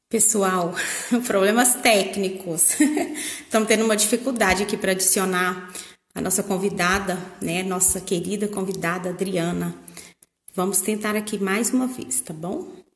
Pessoal, problemas técnicos. Estamos tendo uma dificuldade aqui para adicionar a nossa convidada, né? Nossa querida convidada Adriana. Vamos tentar aqui mais uma vez, tá bom?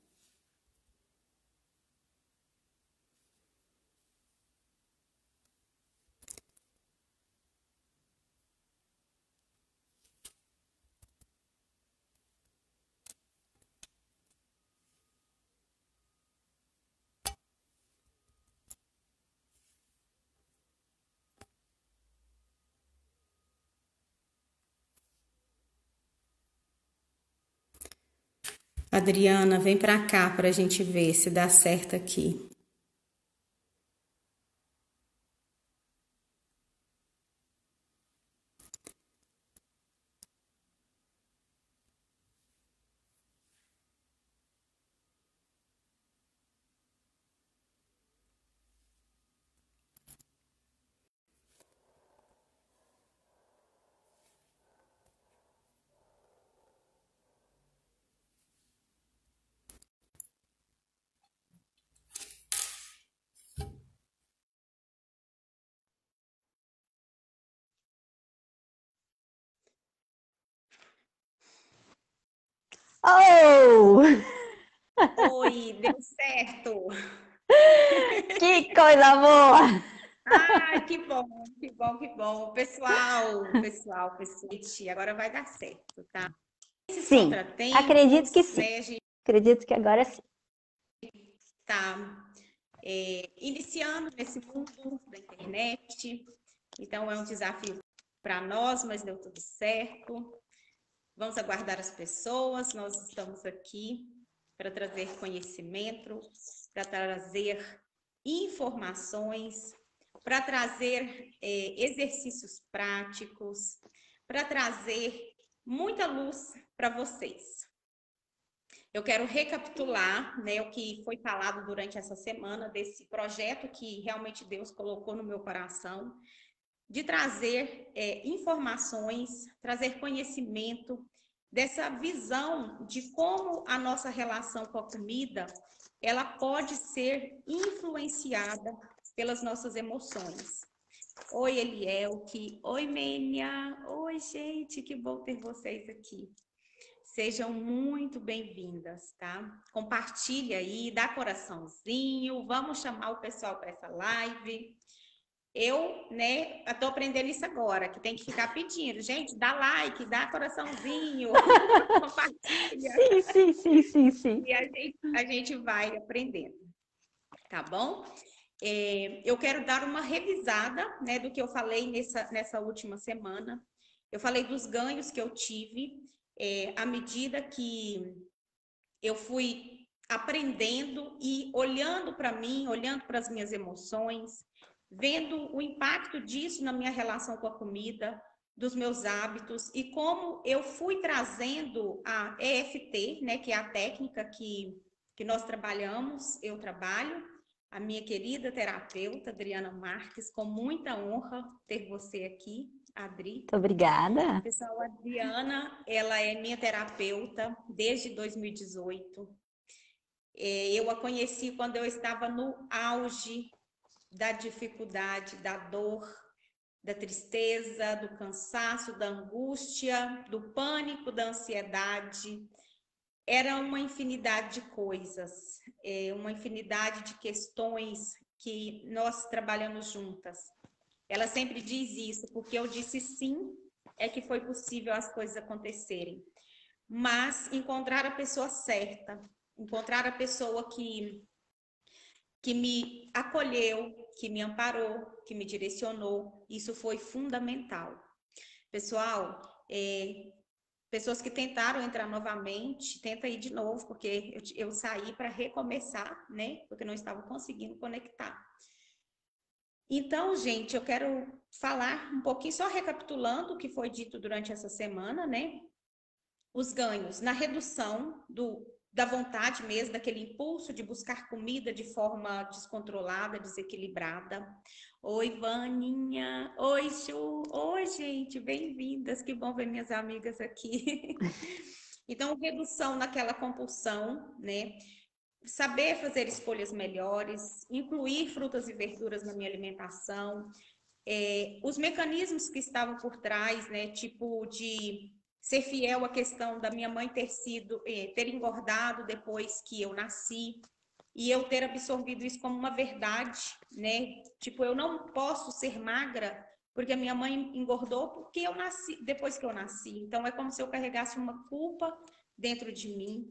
Adriana, vem para cá para a gente ver se dá certo aqui. Oh, Oi, deu certo. que coisa boa! Ai, que bom, que bom, que bom. Pessoal, agora vai dar certo, tá? Esses Sim, acredito que contratempos, sim. né? A gente Acredito que agora sim. tá iniciando nesse mundo da internet, então é um desafio para nós, mas deu tudo certo. Vamos aguardar as pessoas, nós estamos aqui para trazer conhecimento, para trazer informações, para trazer exercícios práticos, para trazer muita luz para vocês. Eu quero recapitular, né, o que foi falado durante essa semana desse projeto que realmente Deus colocou no meu coração, de trazer informações, trazer conhecimento dessa visão de como a nossa relação com a comida ela pode ser influenciada pelas nossas emoções. Oi, Elielke. Oi, Mênia. Oi, gente, que bom ter vocês aqui. Sejam muito bem-vindas, tá? Compartilha aí, dá coraçãozinho, vamos chamar o pessoal para essa live. Eu, né, estou aprendendo isso agora, que tem que ficar pedindo. Gente, dá like, dá coraçãozinho, compartilha, Sim, sim, sim, sim, sim. e a gente vai aprendendo, tá bom? Eu quero dar uma revisada, né, do que eu falei nessa última semana. Eu falei dos ganhos que eu tive à medida que eu fui aprendendo e olhando para mim, olhando para as minhas emoções, vendo o impacto disso na minha relação com a comida, dos meus hábitos e como eu fui trazendo a EFT, né, que é a técnica que nós trabalhamos, eu trabalho, a minha querida terapeuta Adriana Marques, com muita honra ter você aqui, Adri. Muito obrigada. Pessoal, a Adriana, ela é minha terapeuta desde 2018. Eu a conheci quando eu estava no auge da dificuldade, da dor, da tristeza, do cansaço, da angústia, do pânico, da ansiedade. Era uma infinidade de coisas, uma infinidade de questões que nós trabalhamos juntas. Ela sempre diz isso, porque eu disse sim, é que foi possível as coisas acontecerem. Mas encontrar a pessoa certa, encontrar a pessoa que me acolheu, que me amparou, que me direcionou, isso foi fundamental. Pessoal, pessoas que tentaram entrar novamente, tenta ir de novo, porque eu saí para recomeçar, né? Porque não estava conseguindo conectar. Então, gente, eu quero falar um pouquinho, só recapitulando o que foi dito durante essa semana, né? Os ganhos na redução da vontade mesmo, daquele impulso de buscar comida de forma descontrolada, desequilibrada. Oi, Vaninha. Oi, Ju. Oi, gente, bem-vindas. Que bom ver minhas amigas aqui. Então, redução naquela compulsão, né? saber fazer escolhas melhores, incluir frutas e verduras na minha alimentação, os mecanismos que estavam por trás, né, tipo de ser fiel à questão da minha mãe ter engordado depois que eu nasci, e eu ter absorvido isso como uma verdade, né? Tipo, eu não posso ser magra porque a minha mãe engordou porque eu nasci, depois que eu nasci. Então, é como se eu carregasse uma culpa dentro de mim.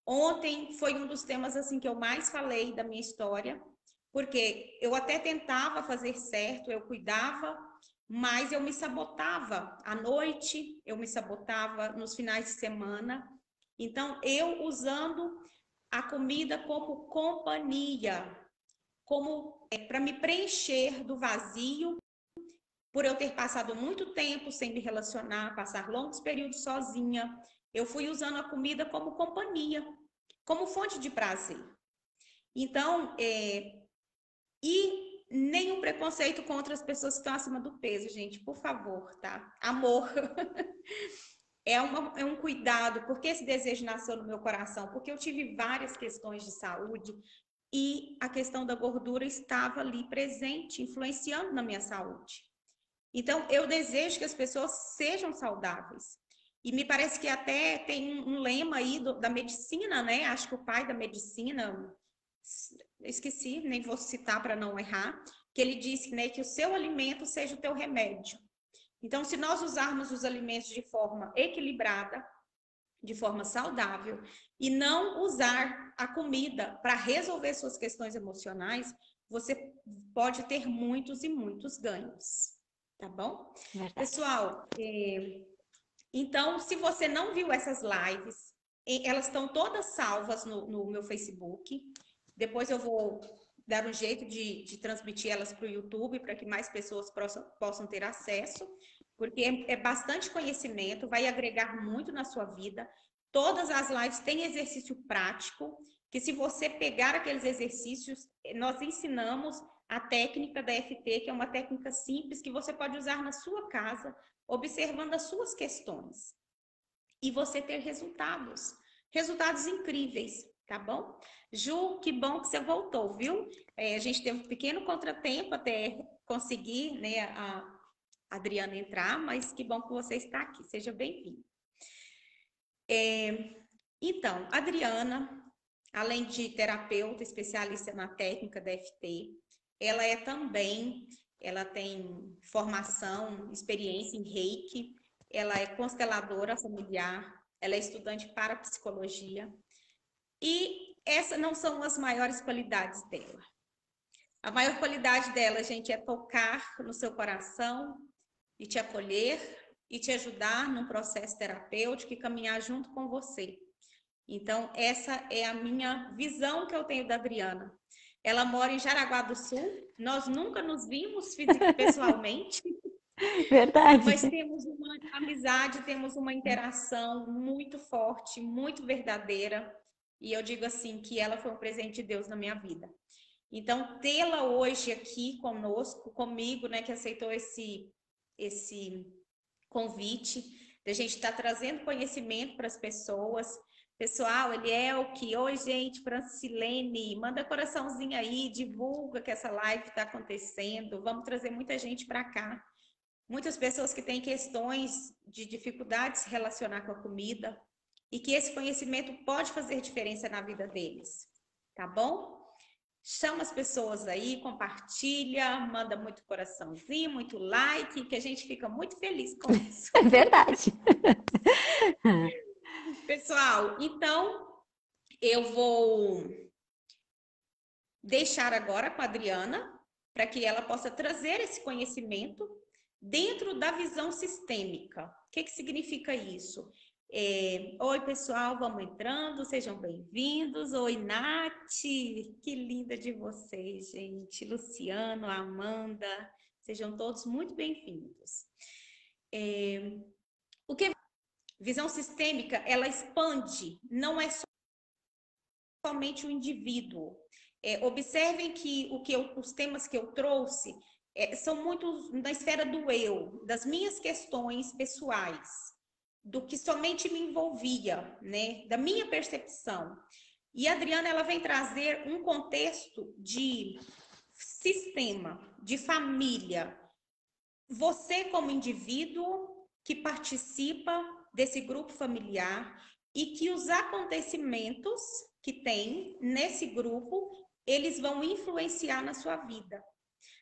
Ontem foi um dos temas assim que eu mais falei da minha história, porque eu até tentava fazer certo, eu cuidava, mas eu me sabotava à noite, eu me sabotava nos finais de semana. Então, eu usando a comida como companhia, como para me preencher do vazio, por eu ter passado muito tempo sem me relacionar, passar longos períodos sozinha, eu fui usando a comida como companhia, como fonte de prazer. Então, e nenhum preconceito contra as pessoas que estão acima do peso, gente, por favor, tá? Amor. É um cuidado, porque esse desejo nasceu no meu coração, porque eu tive várias questões de saúde e a questão da gordura estava ali presente, influenciando na minha saúde. Então, eu desejo que as pessoas sejam saudáveis. E me parece que até tem um lema aí da medicina, né? Acho que o pai da medicina, esqueci, nem vou citar para não errar, que ele disse, né, que o seu alimento seja o teu remédio. Então, se nós usarmos os alimentos de forma equilibrada, de forma saudável, e não usar a comida para resolver suas questões emocionais, você pode ter muitos e muitos ganhos, tá bom? Verdade. Pessoal, então, se você não viu essas lives, elas estão todas salvas no meu Facebook. Depois eu vou dar um jeito de transmitir elas para o YouTube, para que mais pessoas possam ter acesso, porque é bastante conhecimento, vai agregar muito na sua vida. Todas as lives têm exercício prático, que se você pegar aqueles exercícios, nós ensinamos a técnica da FT, que é uma técnica simples que você pode usar na sua casa, observando as suas questões. E você ter resultados incríveis, tá bom? Ju, que bom que você voltou, viu? A gente teve um pequeno contratempo até conseguir, né, a Adriana entrar, mas que bom que você está aqui, seja bem-vindo. Então, Adriana, além de terapeuta, especialista na técnica da FT, ela tem formação, experiência em Reiki, ela é consteladora familiar, ela é estudante para psicologia, e essas não são as maiores qualidades dela. A maior qualidade dela, gente, é tocar no seu coração e te acolher e te ajudar num processo terapêutico e caminhar junto com você. Então, essa é a minha visão que eu tenho da Adriana. Ela mora em Jaraguá do Sul, nós nunca nos vimos pessoalmente. Verdade. Mas temos uma amizade, temos uma interação muito forte, muito verdadeira. E eu digo assim, que ela foi um presente de Deus na minha vida. Então, tê-la hoje aqui conosco, comigo, né, que aceitou esse convite, da gente estar trazendo conhecimento para as pessoas. Pessoal, ele é o que? Oi, gente, Francilene, manda coraçãozinho aí, divulga que essa live está acontecendo. Vamos trazer muita gente para cá. Muitas pessoas que têm questões de dificuldades de se relacionar com a comida e que esse conhecimento pode fazer diferença na vida deles, tá bom? Chama as pessoas aí, compartilha, manda muito coraçãozinho, muito like, que a gente fica muito feliz com isso. É verdade. Pessoal, então eu vou deixar agora com a Adriana para que ela possa trazer esse conhecimento dentro da visão sistêmica. O que significa isso? Oi, pessoal, vamos entrando, sejam bem-vindos. Oi, Nath, que linda de vocês, gente. Luciano, Amanda, sejam todos muito bem-vindos. O que visão sistêmica, ela expande, não é somente o indivíduo. Observem que os temas que eu trouxe são muito na esfera do eu, das minhas questões pessoais, do que somente me envolvia, né? Da minha percepção. E a Adriana, ela vem trazer um contexto de sistema, de família. Você, como indivíduo que participa desse grupo familiar e que os acontecimentos que tem nesse grupo, eles vão influenciar na sua vida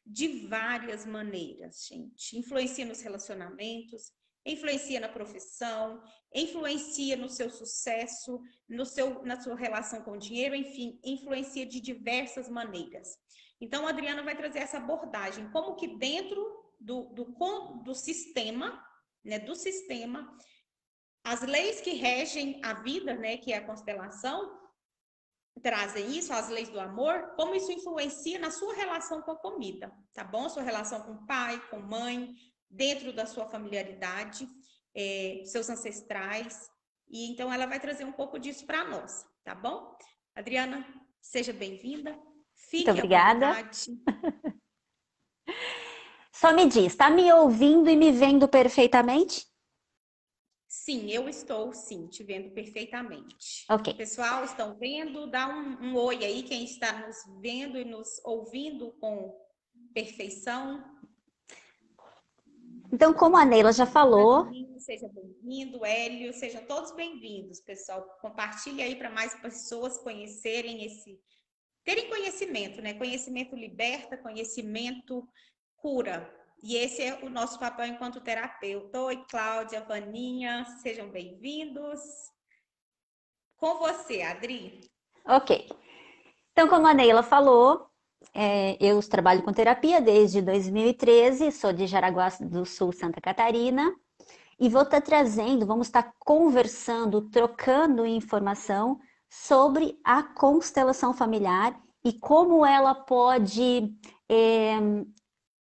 de várias maneiras, gente. Influencia nos relacionamentos, influencia na profissão, influencia no seu sucesso, na sua relação com o dinheiro, enfim, influencia de diversas maneiras. Então, a Adriana vai trazer essa abordagem, como que dentro do sistema, né, do sistema, as leis que regem a vida, né, que é a constelação, trazem isso, as leis do amor, como isso influencia na sua relação com a comida, tá bom? Sua relação com pai, com mãe, dentro da sua familiaridade, seus ancestrais. E então ela vai trazer um pouco disso para nós, tá bom? Adriana, seja bem-vinda. Fique Muito obrigada. à vontade. Só me diz, está me ouvindo e me vendo perfeitamente? Sim, eu estou, sim, te vendo perfeitamente. Ok. Pessoal, estão vendo? Dá um oi aí, quem está nos vendo e nos ouvindo com perfeição. Então, como a Neila já falou... Seja bem-vindo, Hélio, sejam todos bem-vindos, pessoal. Compartilhe aí para mais pessoas conhecerem terem conhecimento, né? Conhecimento liberta, conhecimento cura. E esse é o nosso papel enquanto terapeuta. Oi, Cláudia, Vaninha, sejam bem-vindos. Com você, Adri. Ok. Então, como a Neila falou, eu trabalho com terapia desde 2013, sou de Jaraguá do Sul, Santa Catarina, e vou estar trazendo, vamos estar conversando, trocando informação sobre a constelação familiar e como ela pode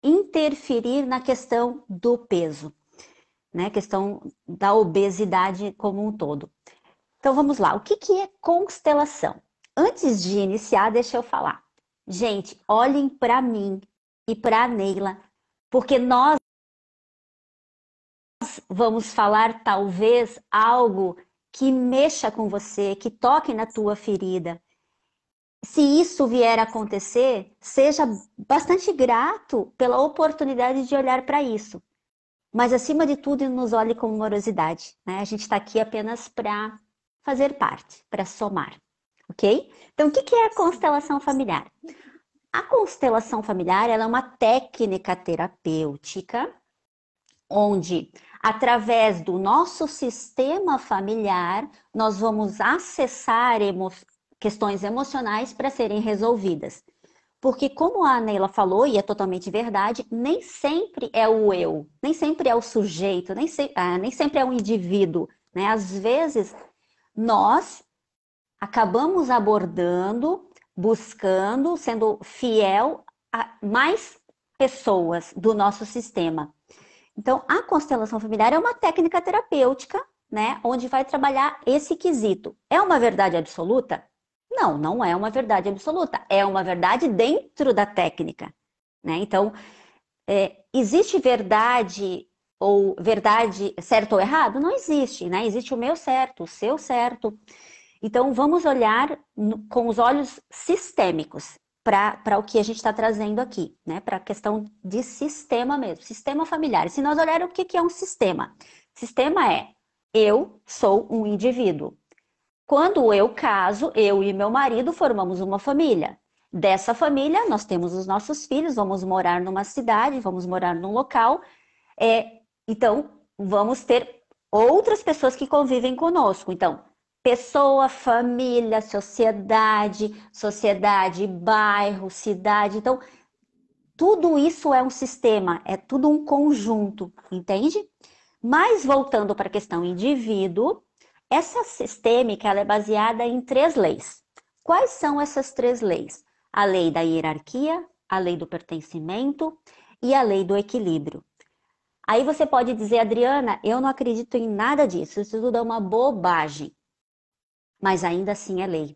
interferir na questão do peso, né? Questão da obesidade como um todo. Então vamos lá, o que é constelação? Antes de iniciar, deixa eu falar. Gente, olhem para mim e para a Neila, porque nós vamos falar talvez algo que mexa com você, que toque na tua ferida. Se isso vier a acontecer, seja bastante grato pela oportunidade de olhar para isso. Mas, acima de tudo, nos olhe com amorosidade, né? A gente está aqui apenas para fazer parte, para somar, ok? Então, o que é a constelação familiar? A constelação familiar, ela é uma técnica terapêutica onde, através do nosso sistema familiar, nós vamos acessar questões emocionais para serem resolvidas. Porque, como a Neila falou, e é totalmente verdade, nem sempre é o eu, nem sempre é o sujeito, nem sempre é o indivíduo, né? Às vezes, nós acabamos abordando, buscando, sendo fiel a mais pessoas do nosso sistema. Então, a constelação familiar é uma técnica terapêutica, né? Onde vai trabalhar esse quesito. É uma verdade absoluta? Não, não é uma verdade absoluta. É uma verdade dentro da técnica, né? Então, existe verdade ou verdade certo ou errado? Não existe, né? Existe o meu certo, o seu certo. Então, vamos olhar com os olhos sistêmicos para o que a gente está trazendo aqui, né? Para a questão de sistema mesmo, sistema familiar. Se nós olharmos o que é um sistema? Sistema é, eu sou um indivíduo. Quando eu caso, eu e meu marido formamos uma família. Dessa família, nós temos os nossos filhos, vamos morar numa cidade, vamos morar num local. Então, vamos ter outras pessoas que convivem conosco. Então, pessoa, família, sociedade, bairro, cidade. Então, tudo isso é um sistema, é tudo um conjunto, entende? Mas voltando para a questão indivíduo, essa sistêmica ela é baseada em 3 leis. Quais são essas 3 leis? A lei da hierarquia, a lei do pertencimento e a lei do equilíbrio. Aí você pode dizer, Adriana, eu não acredito em nada disso, isso tudo é uma bobagem. Mas ainda assim é lei.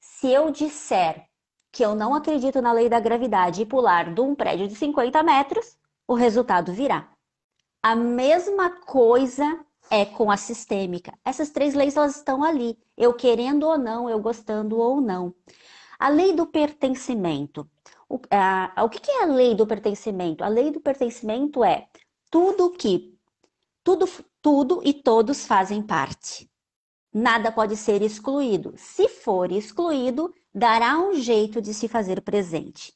Se eu disser que eu não acredito na lei da gravidade e pular de um prédio de 50 metros, o resultado virá. A mesma coisa é com a sistêmica. Essas três leis, elas estão ali, eu querendo ou não, eu gostando ou não. A lei do pertencimento. O que é a lei do pertencimento? A lei do pertencimento é tudo que, tudo, tudo e todos fazem parte. Nada pode ser excluído. Se for excluído, dará um jeito de se fazer presente.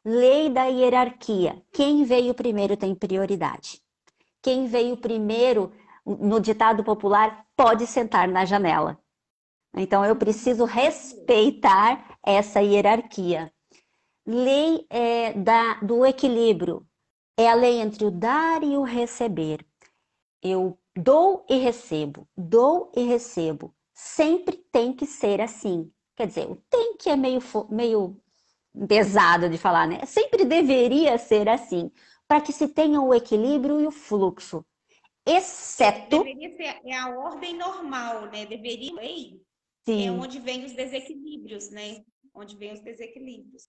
Lei da hierarquia. Quem veio primeiro tem prioridade. Quem veio primeiro, no ditado popular, pode sentar na janela. Então, eu preciso respeitar essa hierarquia. Lei do equilíbrio. É a lei entre o dar e o receber. Eu dou e recebo, dou e recebo. Sempre tem que ser assim. Quer dizer, o tem que é meio pesado de falar, né? Sempre deveria ser assim, para que se tenha o equilíbrio e o fluxo. Exceto, Deveria ser a ordem normal, né? Deveria é sim, onde vem os desequilíbrios, né? Onde vem os desequilíbrios.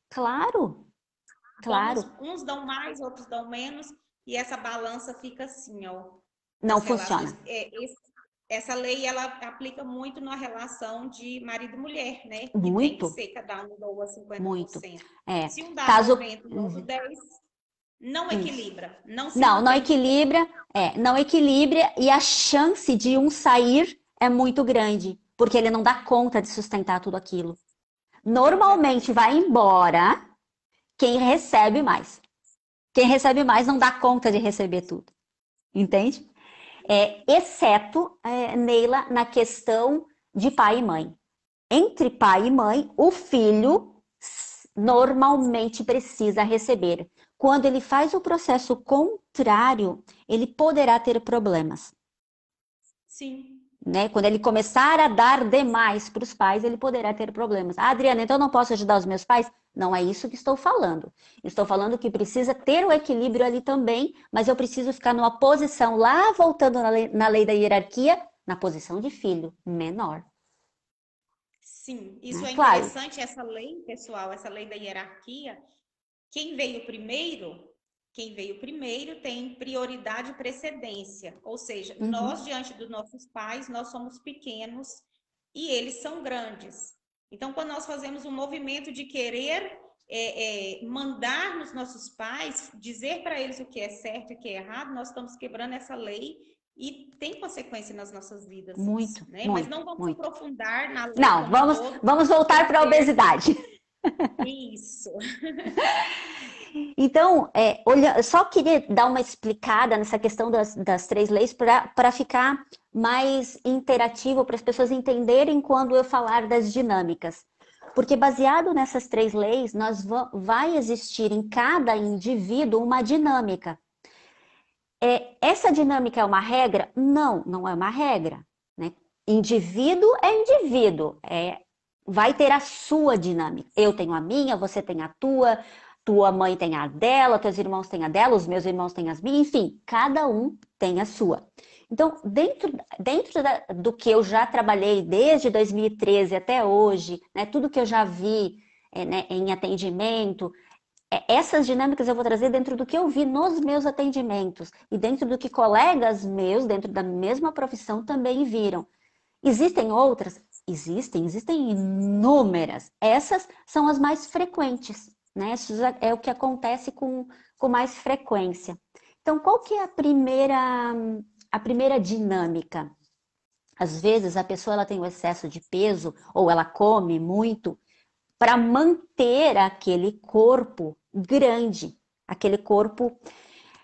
claro, Vamos, claro, uns dão mais, outros dão menos, e essa balança fica assim, ó, não nas relações. funciona. Essa lei, ela aplica muito na relação de marido e mulher, né? Que tem que Muito, ser, cada um doa muito. 50%. É, Se um dá caso, 90 e o outro 10, não isso. equilibra, não se Não, não mantém no tempo. equilibra, não equilibra e a chance de um sair é muito grande, porque ele não dá conta de sustentar tudo aquilo. Normalmente Exatamente. vai embora quem recebe mais. Quem recebe mais não dá conta de receber tudo, entende? Exceto, Neila, na questão de pai e mãe. Entre pai e mãe, o filho normalmente precisa receber. Quando ele faz o processo contrário, ele poderá ter problemas. Sim. Né? Quando ele começar a dar demais para os pais, ele poderá ter problemas. Ah, Adriana, então eu não posso ajudar os meus pais? Não é isso que estou falando. Estou falando que precisa ter o equilíbrio ali também, mas eu preciso ficar numa posição, lá voltando na lei da hierarquia, na posição de filho menor. Sim, isso Né? é Claro. interessante, essa lei, pessoal, essa lei da hierarquia. Quem veio primeiro, quem veio primeiro tem prioridade e precedência. Ou seja, Uhum. nós, diante dos nossos pais, nós somos pequenos e eles são grandes. Então, quando nós fazemos um movimento de querer mandar nos nossos pais, dizer para eles o que é certo e o que é errado, nós estamos quebrando essa lei e tem consequência nas nossas vidas Muito, isso, né? Mas muito, não vamos muito. aprofundar na lei Não, como um vamos, todo, vamos voltar vamos para a ver obesidade. isso. Então, só queria dar uma explicada nessa questão das três leis para ficar mais interativo, para as pessoas entenderem quando eu falar das dinâmicas. Porque baseado nessas três leis, vai existir em cada indivíduo uma dinâmica. Essa dinâmica é uma regra? Não, não é uma regra. Né? Indivíduo é indivíduo, vai ter a sua dinâmica. Eu tenho a minha, você tem a tua mãe tem a dela, teus irmãos têm a dela, os meus irmãos têm as minhas, enfim, cada um tem a sua. Então, dentro do que eu já trabalhei desde 2013 até hoje, né, tudo que eu já vi né, em atendimento, essas dinâmicas eu vou trazer dentro do que eu vi nos meus atendimentos e dentro do que colegas meus, dentro da mesma profissão, também viram. Existem outras? Existem inúmeras. Essas são as mais frequentes, né? Isso é o que acontece com mais frequência. Então, qual que é a primeira dinâmica? Às vezes a pessoa ela tem um excesso de peso ou ela come muito para manter aquele corpo grande, aquele corpo.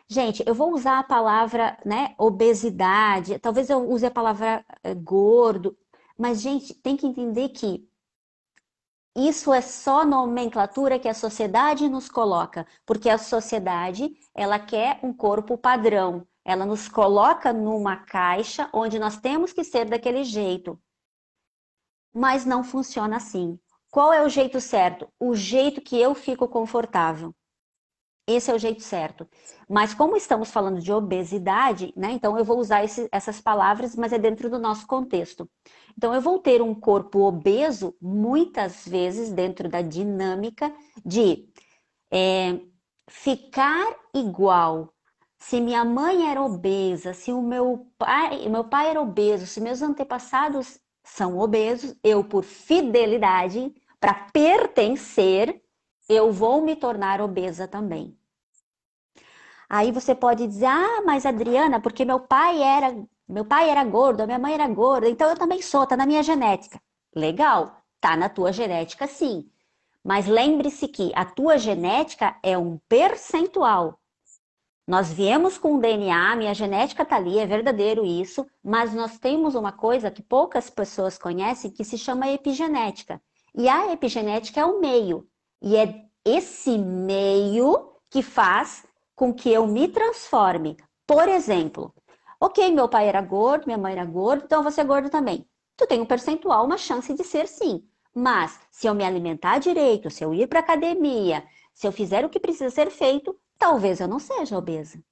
Gente, eu vou usar a palavra, né, obesidade, talvez eu use a palavra gordo, mas, gente, tem que entender que isso é só nomenclatura que a sociedade nos coloca, porque a sociedade, ela quer um corpo padrão, ela nos coloca numa caixa onde nós temos que ser daquele jeito, mas não funciona assim. Qual é o jeito certo? O jeito que eu fico confortável. Esse é o jeito certo. Mas como estamos falando de obesidade, né? Então eu vou usar essas palavras, mas é dentro do nosso contexto. Então eu vou ter um corpo obeso muitas vezes dentro da dinâmica de ficar igual Se minha mãe era obesa, se o meu pai era obeso, se meus antepassados são obesos, eu, por fidelidade, para pertencer, eu vou me tornar obesa também. Aí você pode dizer, ah, mas Adriana, porque meu pai era gordo, a minha mãe era gorda, então eu também sou, tá na minha genética. Legal, tá na tua genética sim. Mas lembre-se que a tua genética é um percentual. Nós viemos com o DNA, minha genética tá ali, é verdadeiro isso, mas nós temos uma coisa que poucas pessoas conhecem que se chama epigenética. E a epigenética é o meio. E é esse meio que faz com que eu me transforme. Por exemplo, ok, meu pai era gordo, minha mãe era gorda, então você é gordo também. Tu tem um percentual, uma chance de ser sim. Mas se eu me alimentar direito, se eu ir para academia, se eu fizer o que precisa ser feito, talvez eu não seja obesa.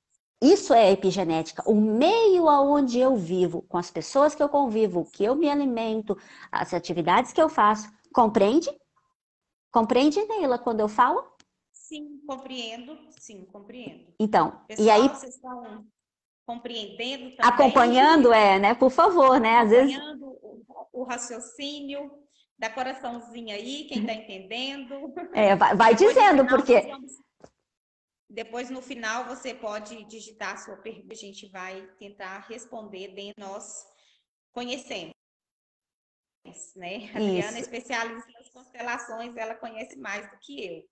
Isso é epigenética. O meio aonde eu vivo, com as pessoas que eu convivo, o que eu me alimento, as atividades que eu faço. Compreende? Compreende, Neila, quando eu falo? Sim, compreendo. Sim, compreendo. Então, e aí Pessoal, vocês estão compreendendo acompanhando também? né? Por favor, né? Às vezes Acompanhando o raciocínio? Dá coraçãozinho aí, quem está entendendo. vai Depois, no dizendo, final, nós porque vamos. Depois, no final, você pode digitar a sua pergunta, a gente vai tentar responder dentro nós conhecemos, né? A Adriana é isso. especialista nas constelações, ela conhece mais do que eu.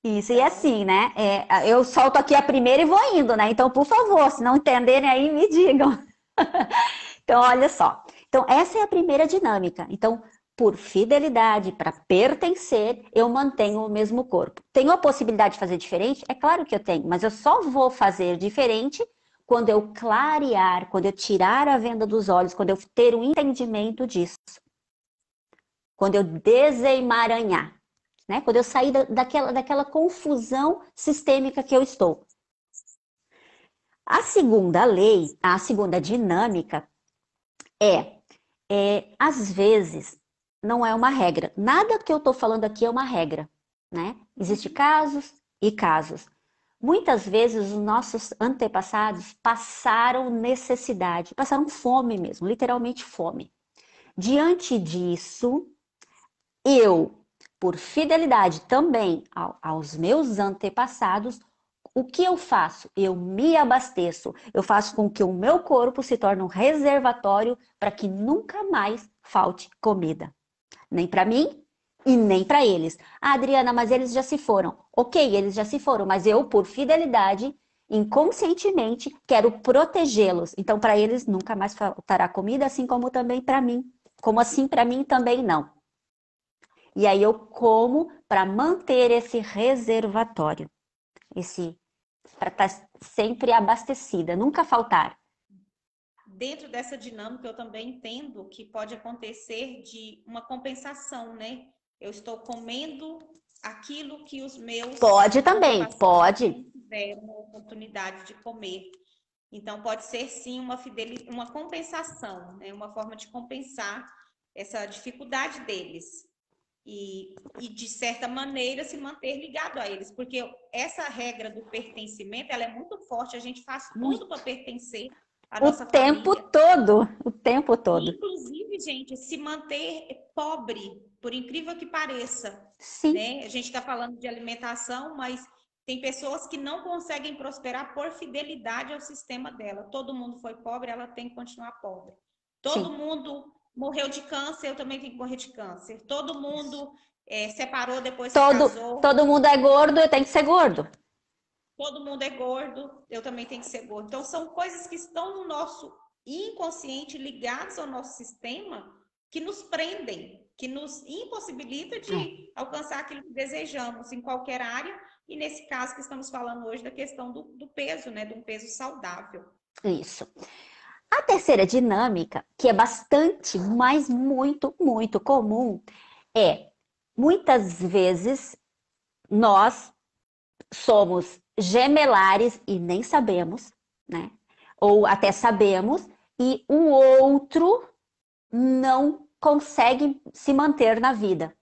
Isso, e Então, assim, né? Eu solto aqui a primeira e vou indo, né? Então, por favor, se não entenderem aí, me digam. Então, olha só. Então, essa é a primeira dinâmica. Então, por fidelidade, para pertencer, eu mantenho o mesmo corpo. Tenho a possibilidade de fazer diferente? É claro que eu tenho, mas eu só vou fazer diferente quando eu clarear, quando eu tirar a venda dos olhos, quando eu ter um entendimento disso. Quando eu desemaranhar, né? Quando eu sair daquela confusão sistêmica que eu estou. A segunda lei, a segunda dinâmica às vezes, não é uma regra. Nada que eu estou falando aqui é uma regra, né? Existem casos e casos. Muitas vezes os nossos antepassados passaram necessidade, passaram fome mesmo, literalmente fome. Diante disso, eu, por fidelidade também aos meus antepassados, o que eu faço? Eu me abasteço, eu faço com que o meu corpo se torne um reservatório para que nunca mais falte comida. Nem para mim e nem para eles. Ah, Adriana, mas eles já se foram. Ok, eles já se foram, mas eu, por fidelidade, inconscientemente, quero protegê-los. Então, para eles nunca mais faltará comida, assim como também para mim. Como assim para mim também não. E aí eu como para manter esse reservatório, para estar sempre abastecida, nunca faltar. dentro dessa dinâmica, eu também entendo que pode acontecer de uma compensação, né? Eu estou comendo aquilo que os meus Pode também, antepassados pode. não tiveram a oportunidade de comer. Então, pode ser sim uma compensação, né? Uma forma de compensar essa dificuldade deles. De certa maneira, se manter ligado a eles. Porque essa regra do pertencimento, ela é muito forte. A gente faz tudo para pertencer à O nossa tempo família. todo, o tempo todo. Inclusive, gente, se manter pobre, por incrível que pareça, Sim, né? A gente está falando de alimentação, mas tem pessoas que não conseguem prosperar por fidelidade ao sistema dela. Todo mundo foi pobre, ela tem que continuar pobre. Todo sim. mundo morreu de câncer, eu também tenho que morrer de câncer. Todo mundo separou depois que Todo, casou. todo mundo é gordo, eu tenho que ser gordo. Todo mundo é gordo, eu também tenho que ser gordo. Então, são coisas que estão no nosso inconsciente, ligados ao nosso sistema, que nos prendem, que nos impossibilita É, de alcançar aquilo que desejamos em qualquer área. E nesse caso que estamos falando hoje da questão do peso, né? De um peso saudável. isso. A terceira dinâmica, que é bastante, mas muito, muito comum, é muitas vezes nós somos gemelares e nem sabemos, né? Ou até sabemos, e o outro não consegue se manter na vida.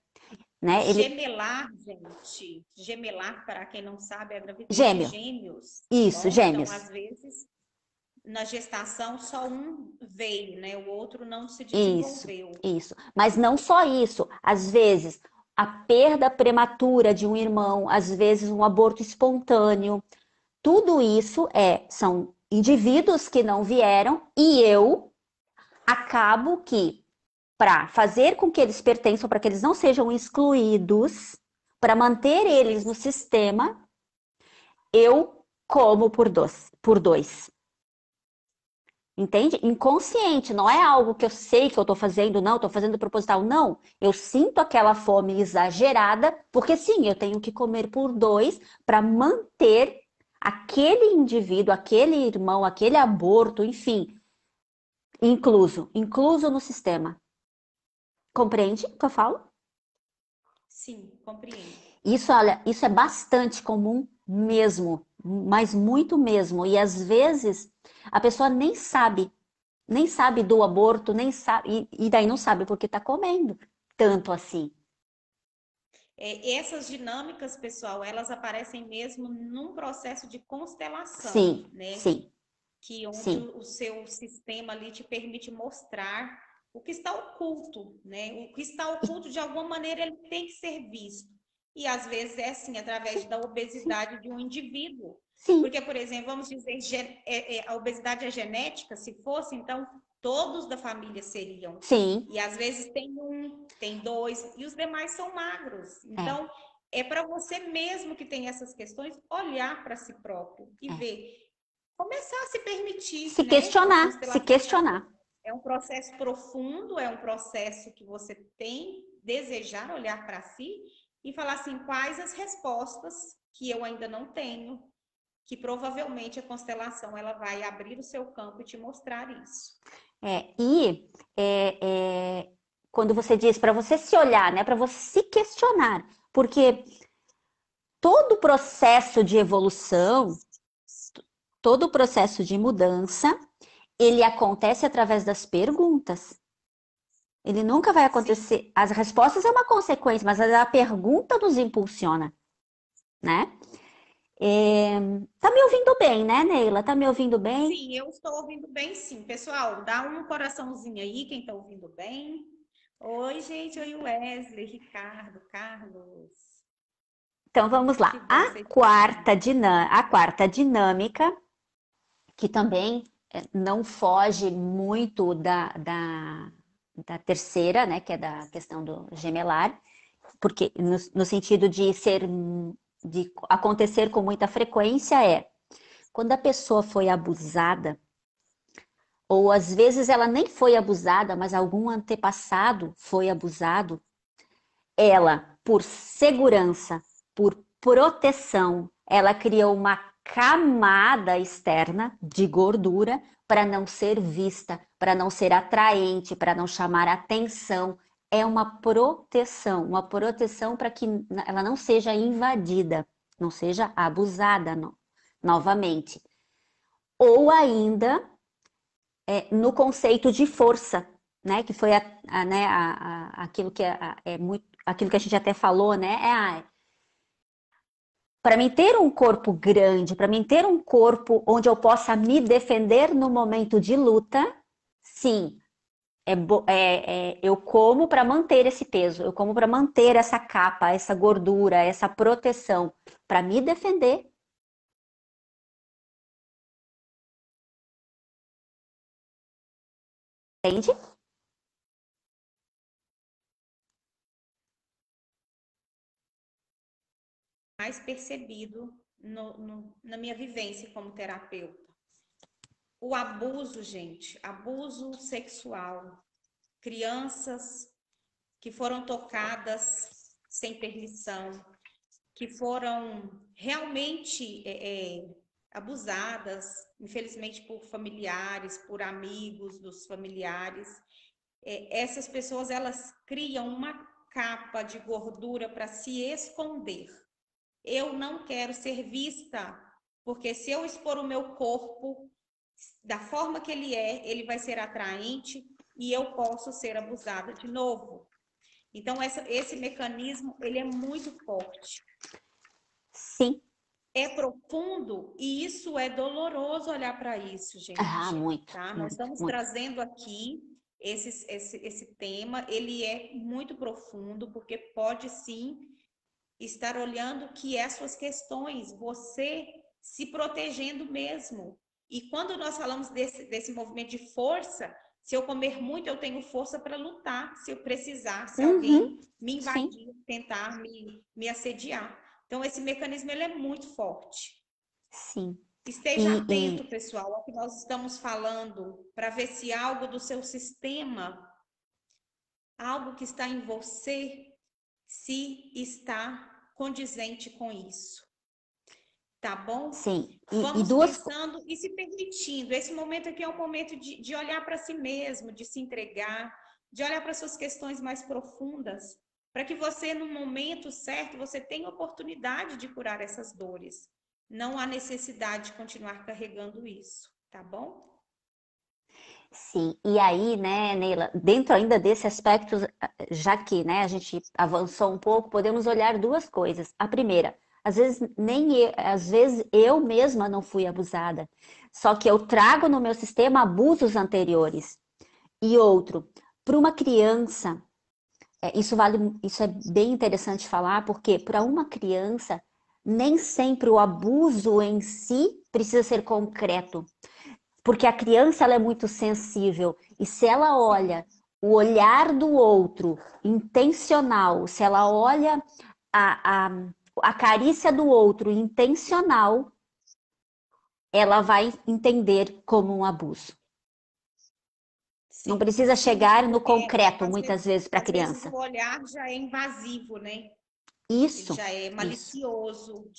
né? Gemelar, gente, gemelar, para quem não sabe, é a gravidez de Gêmeo. gêmeos. Isso, Bom, então, gêmeos. às vezes, na gestação, só um veio, né? O outro não se Isso, desenvolveu. isso. Mas não só isso. Às vezes, a perda prematura de um irmão, às vezes um aborto espontâneo, tudo isso são indivíduos que não vieram e eu acabo que, para fazer com que eles pertençam, para que eles não sejam excluídos, para manter eles no sistema, eu como por dois. Entende? Inconsciente, não é algo que eu sei que eu estou fazendo, não, estou fazendo proposital, não. Eu sinto aquela fome exagerada, porque sim, eu tenho que comer por dois para manter aquele indivíduo, aquele irmão, aquele aborto, enfim, incluso no sistema. Compreende o que eu falo? Sim, compreendo. Isso, olha, isso é bastante comum mesmo, mas muito mesmo. E às vezes a pessoa nem sabe do aborto, nem sabe, e daí não sabe porque está comendo tanto assim. Essas dinâmicas, pessoal, elas aparecem mesmo num processo de constelação, Sim, né? sim, Que onde sim, o seu sistema ali te permite mostrar o que está oculto, né? O que está oculto, de alguma maneira, ele tem que ser visto. E às vezes é assim, através da obesidade de um indivíduo. sim, Porque, por exemplo, vamos dizer, a obesidade é genética, se fosse, então todos da família seriam. sim, E às vezes tem um, tem dois, e os demais são magros. é, Então, é para você mesmo que tem essas questões olhar para si próprio e é. ver, começar a se permitir, Se né? A questionar, se constelação questionar. é um processo profundo, é um processo que você tem desejar olhar para si e falar assim, quais as respostas que eu ainda não tenho, que provavelmente a constelação ela vai abrir o seu campo e te mostrar isso. E quando você diz para você se olhar, né, para você se questionar, porque todo o processo de evolução, todo o processo de mudança, ele acontece através das perguntas. Ele nunca vai Sim, acontecer. As respostas é uma consequência, mas a pergunta nos impulsiona, né? Tá me ouvindo bem, né, Neila? Tá me ouvindo bem? sim, eu estou ouvindo bem, sim. Pessoal, dá um coraçãozinho aí, quem está ouvindo bem. Oi, gente, oi, Wesley, Ricardo, Carlos. Então vamos Que lá. bom que vocês estão aqui. A quarta dinâmica, que também não foge muito da terceira, né, que é da questão do gemelar, porque no sentido de acontecer com muita frequência quando a pessoa foi abusada, ou às vezes ela nem foi abusada, mas algum antepassado foi abusado, ela, por segurança, por proteção, ela criou uma camada externa de gordura para não ser vista, para não ser atraente, para não chamar atenção. É uma proteção para que ela não seja invadida, não seja abusada novamente. Ou ainda no conceito de força, né? Que foi né, aquilo que é muito, aquilo que a gente até falou, né? Para mim ter um corpo grande, para mim ter um corpo onde eu possa me defender no momento de luta, sim, eu como para manter esse peso, eu como para manter essa capa, essa gordura, essa proteção, para me defender. Entende? Mais percebido na minha vivência como terapeuta. O abuso, gente, abuso sexual, crianças que foram tocadas sem permissão, que foram realmente abusadas, infelizmente por familiares, por amigos dos familiares. Essas pessoas elas criam uma capa de gordura para se esconder. Eu não quero ser vista, porque se eu expor o meu corpo da forma que ele vai ser atraente e eu posso ser abusada de novo. Então, esse mecanismo, ele é muito forte. Sim. É profundo e isso é doloroso olhar para isso, gente. Muito, Tá? Nós muito, estamos muito. trazendo aqui esse tema, ele é muito profundo, porque pode sim estar olhando que é suas questões, você se protegendo mesmo. E quando nós falamos desse movimento de força, se eu comer muito, eu tenho força para lutar, se eu precisar, se alguém me Sim. invadir, tentar me assediar. Então, esse mecanismo ele é muito forte. Sim. Esteja atento, pessoal, ao que nós estamos falando, para ver se algo do seu sistema, algo que está em você, se está condizente com isso. Tá bom? Sim. Vamos pensando e se permitindo. Esse momento aqui é um momento de olhar para si mesmo, de se entregar, de olhar para suas questões mais profundas, para que você, no momento certo, você tenha oportunidade de curar essas dores. Não há necessidade de continuar carregando isso, tá bom? Sim, e aí, né, Neila, dentro ainda desse aspecto, já que, né, a gente avançou um pouco, podemos olhar duas coisas. A primeira, às vezes eu mesma não fui abusada, só que eu trago no meu sistema abusos anteriores. E outro, para uma criança, isso é bem interessante falar, porque para uma criança, nem sempre o abuso em si precisa ser concreto. Porque a criança ela é muito sensível e se ela olha o olhar do outro intencional, se ela olha a, a, a carícia do outro intencional, ela vai entender como um abuso. Não precisa chegar no concreto, muitas vezes, para a criança. Às vezes o olhar já é invasivo, né? Isso. Ele já é malicioso,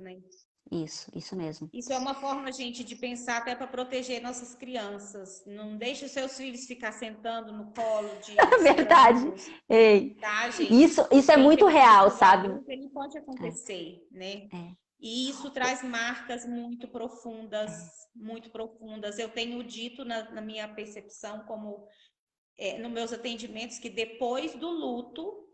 né? Isso mesmo. Isso é uma forma, gente, de pensar até para proteger nossas crianças. Não deixe os seus filhos ficar sentando no colo de Verdade. estranhos, Ei. tá, gente? Isso é muito real, sabe? Adulto, ele pode acontecer, né? E isso traz marcas muito profundas, muito profundas. Eu tenho dito na minha percepção, como nos meus atendimentos, que depois do luto,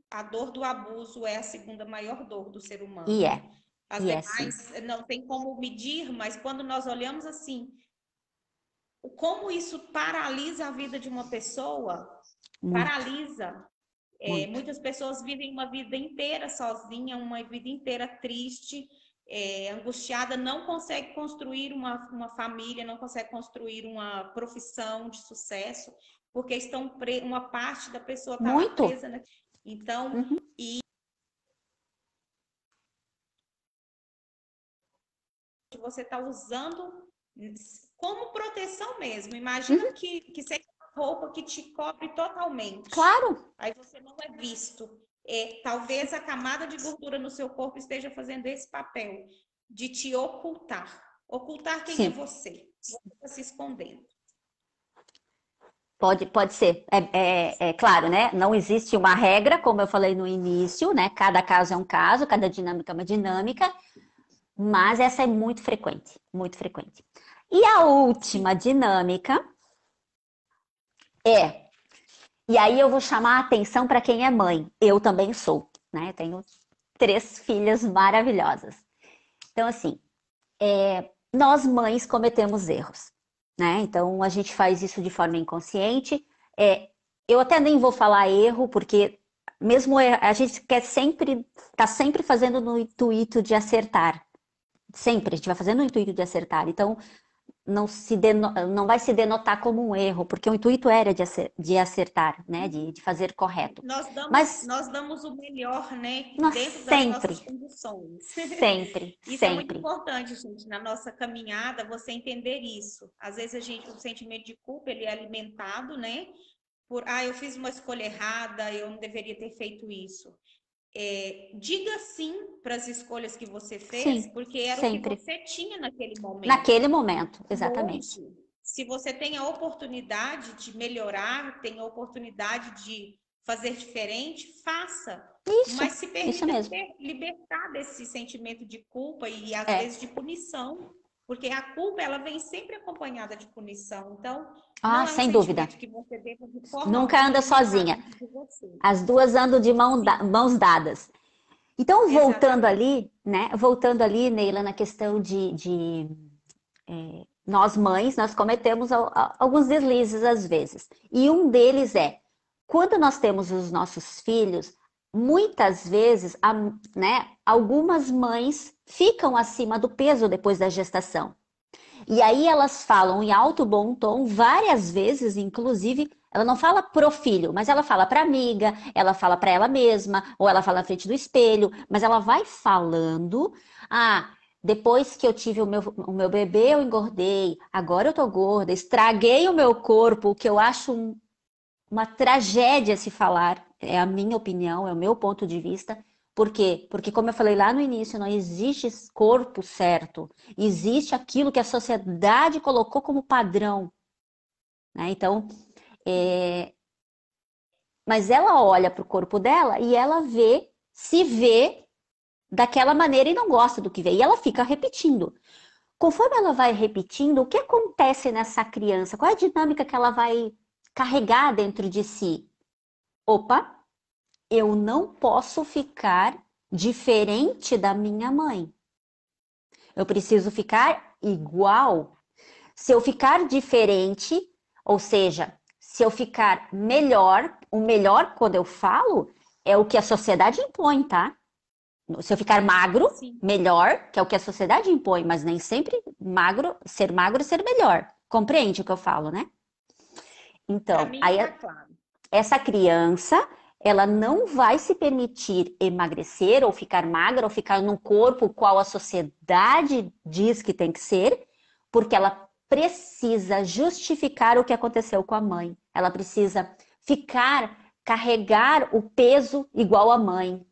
a dor do abuso é a segunda maior dor do ser humano. E é. As demais não tem como medir, mas quando nós olhamos assim, como isso paralisa a vida de uma pessoa, paralisa. Muitas pessoas vivem uma vida inteira sozinha, uma vida inteira triste, angustiada, não consegue construir uma família, não consegue construir uma profissão de sucesso, porque uma parte da pessoa está lá presa, né? Então, você está usando como proteção mesmo. Imagina que seja uma roupa que te cobre totalmente. Claro. Aí você não é visto. Talvez a camada de gordura no seu corpo esteja fazendo esse papel de te ocultar. Ocultar quem é você. Você está se escondendo. Pode ser. É claro, né? Não existe uma regra, como eu falei no início, né? Cada caso é um caso, cada dinâmica é uma dinâmica, mas essa é muito frequente, muito frequente. E a última dinâmica e aí eu vou chamar a atenção para quem é mãe. Eu também sou, né? Eu tenho 3 filhas maravilhosas. Então, assim, nós mães cometemos erros, né? Então a gente faz isso de forma inconsciente. Eu até nem vou falar erro, porque mesmo a gente tá sempre fazendo no intuito de acertar. Sempre, a gente vai fazendo no intuito de acertar. Então, não vai se denotar como um erro, porque o intuito era de acertar, né? De fazer correto. Nós damos o melhor, né? Dentro das Sempre, nossas condições. sempre, Isso é muito sempre. importante, gente, na nossa caminhada, você entender isso. Às vezes o sentimento de culpa, ele é alimentado, né? Eu fiz uma escolha errada, eu não deveria ter feito isso. Diga sim para as escolhas que você fez, Sim, porque era sempre. o que você tinha naquele momento. Naquele momento, exatamente. Hoje, se você tem a oportunidade de melhorar, tem a oportunidade de fazer diferente, faça. Mas se permita libertar desse sentimento de culpa e às vezes de punição. Porque a culpa, ela vem sempre acompanhada de punição. Então, não Ah, é um sem dúvida. sentimento que você deva, de forma Nunca alguma, anda alimentar sozinha. dentro de você. As duas andam de Sim, mãos dadas. Então, voltando exatamente. ali, né? Voltando ali, Neila, na questão nós mães, nós cometemos alguns deslizes às vezes. E um deles é, quando nós temos os nossos filhos, muitas vezes, né, algumas mães ficam acima do peso depois da gestação. E aí elas falam em alto bom tom, várias vezes, inclusive, ela não fala pro filho, mas ela fala para amiga, ela fala para ela mesma, ou ela fala na frente do espelho, mas ela vai falando, ah, depois que eu tive o meu bebê, eu engordei, agora eu tô gorda, estraguei o meu corpo, o que eu acho uma tragédia se falar, é a minha opinião, é o meu ponto de vista. Por quê? Porque, como eu falei lá no início, não existe corpo certo. Existe aquilo que a sociedade colocou como padrão, né? Então, é... mas ela olha para o corpo dela e ela se vê daquela maneira e não gosta do que vê. E ela fica repetindo. Conforme ela vai repetindo, o que acontece nessa criança? Qual é a dinâmica que ela vai carregar dentro de si? Opa, eu não posso ficar diferente da minha mãe. Eu preciso ficar igual. Se eu ficar diferente, ou seja, se eu ficar melhor, o melhor quando eu falo é o que a sociedade impõe, tá? Se eu ficar magro, Sim, melhor, que é o que a sociedade impõe, mas nem sempre magro, ser melhor. Compreende o que eu falo, né? para Então, mim aí está claro. essa criança, ela não vai se permitir emagrecer ou ficar magra ou ficar num corpo qual a sociedade diz que tem que ser, porque ela precisa justificar o que aconteceu com a mãe. Ela precisa carregar o peso igual à mãe.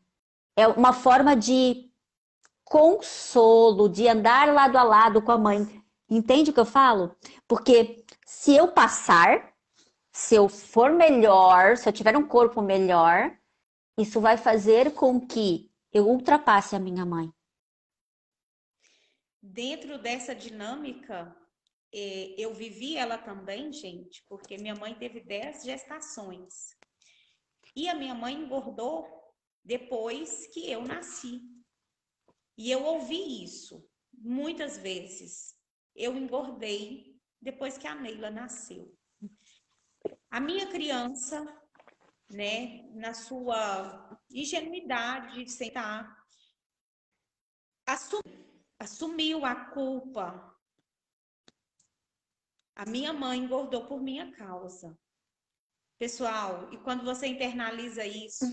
É uma forma de consolo, de andar lado a lado com a mãe. Entende o que eu falo? Porque se eu passar, se eu for melhor, se eu tiver um corpo melhor, isso vai fazer com que eu ultrapasse a minha mãe. Dentro dessa dinâmica, eu vivi ela também, gente, porque minha mãe teve 10 gestações. E a minha mãe engordou depois que eu nasci. E eu ouvi isso muitas vezes. Eu engordei depois que a Neila nasceu. A minha criança, né, na sua ingenuidade, sem estar, assumiu a culpa. A minha mãe engordou por minha causa. Pessoal, e quando você internaliza isso,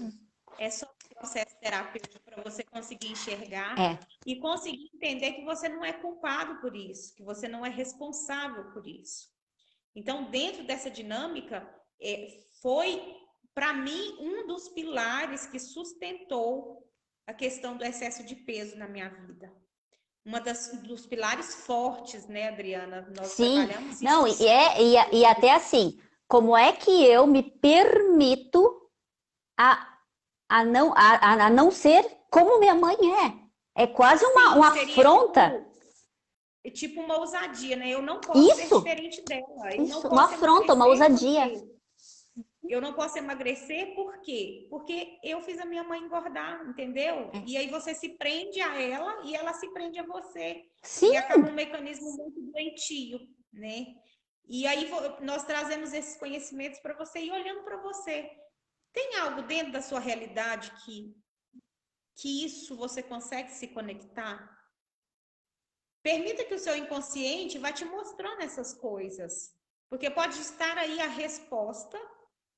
é só um processo terapêutico para você conseguir enxergar É, e conseguir entender que você não é culpado por isso, que você não é responsável por isso. Então, dentro dessa dinâmica, foi, para mim, um dos pilares que sustentou a questão do excesso de peso na minha vida. Dos pilares fortes, né, Adriana? Nós sim, trabalhamos não, isso e até assim, como é que eu me permito a, a não ser como minha mãe é? É quase sim, uma seria afronta. tipo uma ousadia, né? Eu não posso ser Isso, diferente dela. Eu não isso, uma posso afronta, uma emagrecer ousadia. porque eu não posso emagrecer por quê? Porque eu fiz a minha mãe engordar, entendeu? É. E aí você se prende a ela e ela se prende a você. E acaba um Sim, mecanismo muito doentio, né? E aí nós trazemos esses conhecimentos para você e olhando para você. Tem algo dentro da sua realidade que isso você consegue se conectar? Permita que o seu inconsciente vá te mostrando essas coisas. Porque pode estar aí a resposta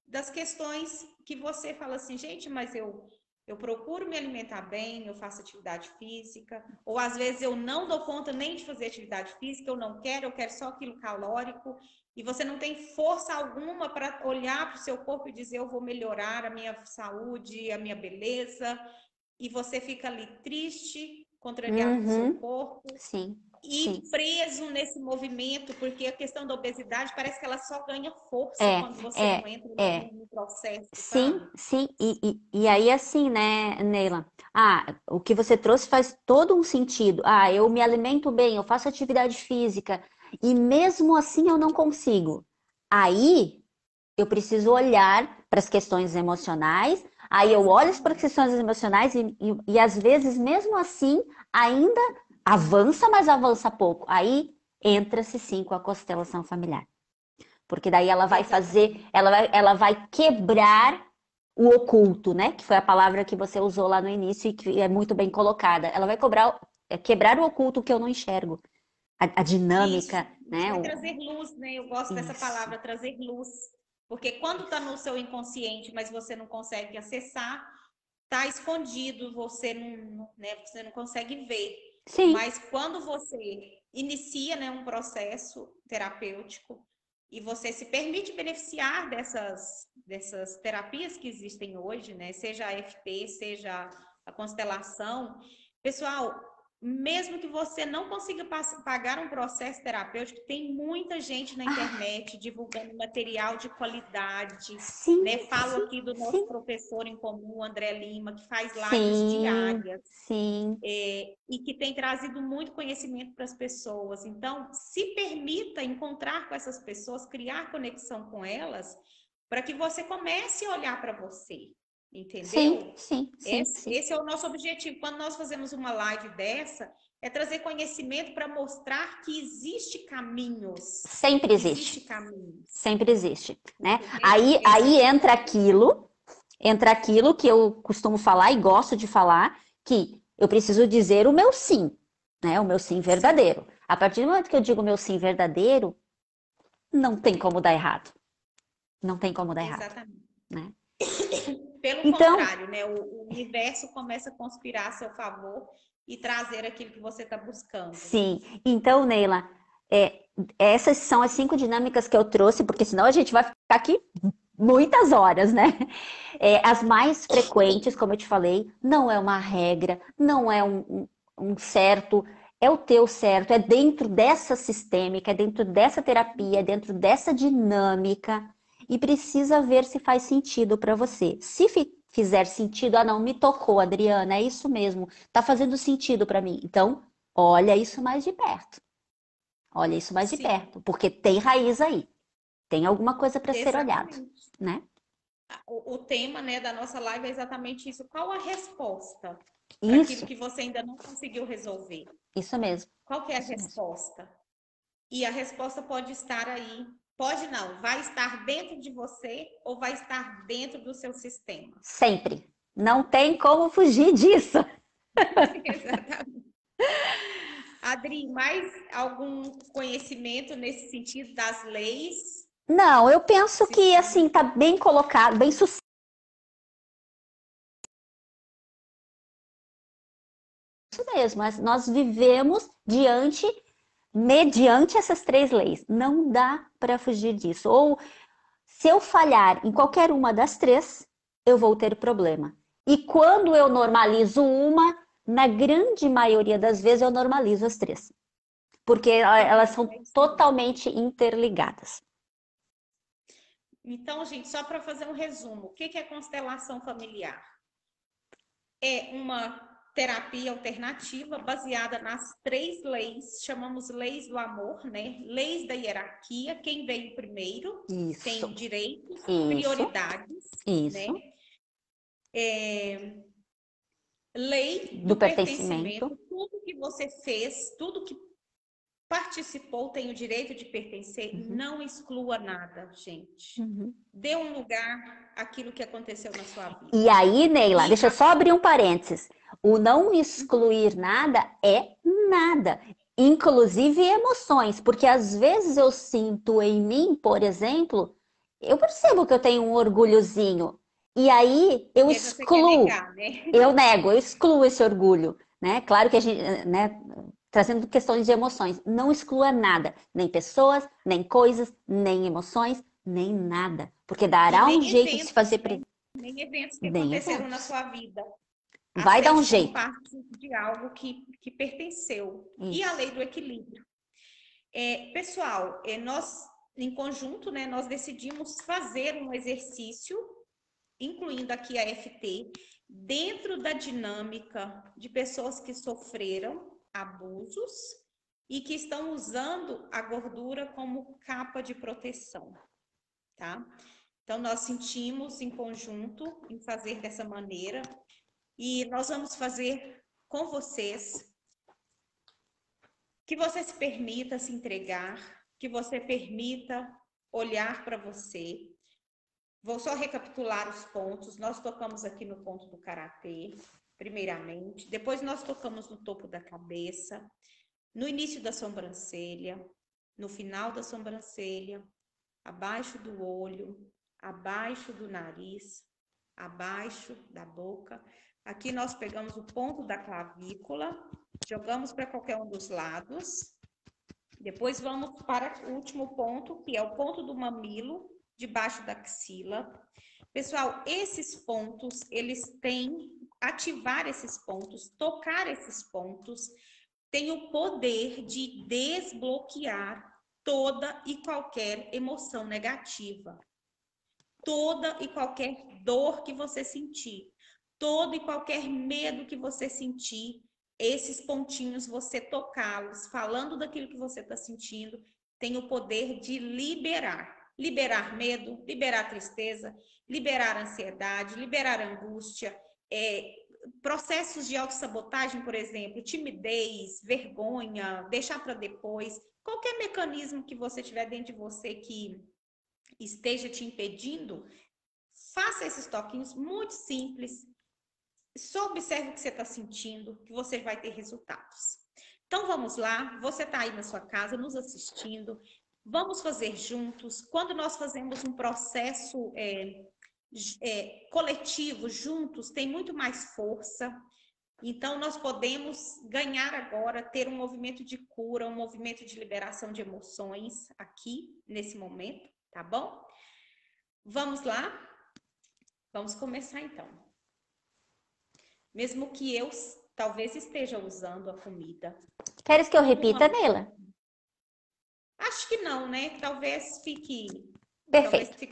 das questões que você fala assim, gente, mas eu procuro me alimentar bem, eu faço atividade física, ou às vezes eu não dou conta nem de fazer atividade física, eu quero só aquilo calórico, e você não tem força alguma para olhar para o seu corpo e dizer eu vou melhorar a minha saúde, a minha beleza, e você fica ali triste, contrariado com o seu uhum, corpo, sim, sim. e preso nesse movimento, porque a questão da obesidade parece que ela só ganha força É, quando você não é, entra é. no processo, Sim, sabe? sim. E aí, assim, né, Neila? Ah, o que você trouxe faz todo um sentido. Ah, eu me alimento bem, eu faço atividade física e mesmo assim eu não consigo. Aí eu preciso olhar para as questões emocionais. Aí eu olho para as Exatamente. questões emocionais e às vezes mesmo assim ainda avança, mas avança pouco. Aí entra-se sim com a constelação familiar. Porque daí ela vai fazer, Exatamente. ela vai quebrar o oculto, né? Que foi a palavra que você usou lá no início e que é muito bem colocada. Ela vai quebrar o oculto que eu não enxergo. A dinâmica, Isso né? vai trazer luz, né? Eu gosto dessa Isso. palavra, trazer luz. Porque quando está no seu inconsciente, mas você não consegue acessar, está escondido, né, você não consegue ver. Sim, Mas quando você inicia, né, um processo terapêutico e você se permite beneficiar dessas terapias que existem hoje, né, seja a EFT, seja a constelação, pessoal, mesmo que você não consiga pagar um processo terapêutico, tem muita gente na internet divulgando material de qualidade, sim, né? Falo sim, aqui do nosso sim, professor em comum, André Lima, que faz lives sim, diárias, sim, e que tem trazido muito conhecimento para as pessoas. Então, se permita encontrar com essas pessoas, criar conexão com elas, para que você comece a olhar para você, sim, entendeu? sim, sim, sim. Esse é o nosso objetivo. Quando nós fazemos uma live dessa, é trazer conhecimento para mostrar que existe caminhos. Sempre Existe existe, caminhos, sempre existe, né? entendeu? Aí entra aquilo que eu costumo falar e gosto de falar, que eu preciso dizer o meu sim, né? O meu sim Sim, verdadeiro. A partir do momento que eu digo o meu sim verdadeiro, não tem como dar errado. Não tem como dar errado, exatamente. né? Pelo Então, contrário, né? O universo começa a conspirar a seu favor e trazer aquilo que você está buscando. sim. Então, Neila, é, essas são as 5 dinâmicas que eu trouxe, porque senão a gente vai ficar aqui muitas horas, né? É, as mais frequentes, como eu te falei, não é uma regra, não é um certo, é o teu certo, é dentro dessa sistêmica, é dentro dessa terapia, é dentro dessa dinâmica, e precisa ver se faz sentido para você. Se fizer sentido, ah, não, me tocou, Adriana, é isso mesmo, tá fazendo sentido para mim. Então, olha isso mais de perto. Olha isso mais de Sim, perto, porque tem raiz aí, tem alguma coisa para ser olhado, exatamente. né? O tema, né, da nossa live é exatamente isso. Qual a resposta para aquilo Isso, que você ainda não conseguiu resolver? isso mesmo, Qual que é a isso mesmo. resposta? E a resposta pode estar aí, pode não, vai estar dentro de você ou vai estar dentro do seu sistema. Sempre. Não tem como fugir disso. Exatamente. Adri, mais algum conhecimento nesse sentido das leis Não, eu penso que assim tá sistêmicas? bem colocado, bem sucinto mesmo. Mas nós vivemos mediante essas 3 leis. Não dá para fugir disso. Ou se eu falhar em qualquer uma das 3, eu vou ter problema. E quando eu normalizo uma, na grande maioria das vezes eu normalizo as 3, porque elas Perfeito, é são isso mesmo. totalmente interligadas. Então, gente, só para fazer um resumo, o que é constelação familiar? É uma terapia alternativa baseada nas 3 leis, chamamos leis do amor, né? Leis da hierarquia, quem veio primeiro Isso, tem direitos, isso, prioridades, né? isso. Lei Do do pertencimento. pertencimento, tudo que você fez, tudo que participou tem o direito de pertencer, Uhum, não exclua nada, gente. uhum. Dê um lugar àquilo que aconteceu na sua E vida. aí, Neila, E deixa eu só abrir um parênteses. O não uhum, excluir nada é nada, inclusive emoções, porque às vezes eu sinto em mim, por exemplo, eu percebo que eu tenho um orgulhozinho, e aí eu e aí você quer excluo, negar, né? eu nego, eu excluo esse orgulho, né? Claro que a gente, né, trazendo questões de emoções, não exclua nada, nem pessoas, nem coisas, nem emoções, nem nada, porque E dará nem um jeito de se eventos, fazer né? Nem eventos que nem aconteceram na eventos. sua vida. Vai dar um Aceite como jeito. parte de algo que pertenceu. E a Isso. lei do equilíbrio. Pessoal, nós, em conjunto, né, nós decidimos fazer um exercício incluindo aqui a FT, dentro da dinâmica de pessoas que sofreram abusos e que estão usando a gordura como capa de proteção, tá? Então, nós sentimos em conjunto em fazer dessa maneira e nós vamos fazer com vocês, que você se permita se entregar, que você permita olhar para você. Vou só recapitular os pontos. Nós tocamos aqui no ponto do karatê, primeiramente. Depois nós tocamos no topo da cabeça, no início da sobrancelha, no final da sobrancelha, abaixo do olho, abaixo do nariz, abaixo da boca. Aqui nós pegamos o ponto da clavícula, jogamos para qualquer um dos lados. Depois vamos para o último ponto, que é o ponto do mamilo, debaixo da axila. Pessoal, esses pontos, eles têm, ativar esses pontos, tocar esses pontos, tem o poder de desbloquear toda e qualquer emoção negativa. Toda e qualquer dor que você sentir, todo e qualquer medo que você sentir, esses pontinhos, você tocá-los, falando daquilo que você está sentindo, tem o poder de liberar. Liberar medo, liberar tristeza, liberar ansiedade, liberar angústia, processos de autossabotagem, por exemplo, timidez, vergonha, deixar para depois, qualquer mecanismo que você tiver dentro de você que esteja te impedindo, faça esses toquinhos muito simples, só observe o que você está sentindo, que você vai ter resultados. Então vamos lá, você está aí na sua casa nos assistindo, vamos fazer juntos. Quando nós fazemos um processo coletivo, juntos, tem muito mais força. Então nós podemos ganhar agora, ter um movimento de cura, um movimento de liberação de emoções aqui, nesse momento, tá bom? Vamos lá? Vamos começar então. Mesmo que eu talvez esteja usando a comida. Queres que eu repita, Neila? Acho que não, né? Talvez fique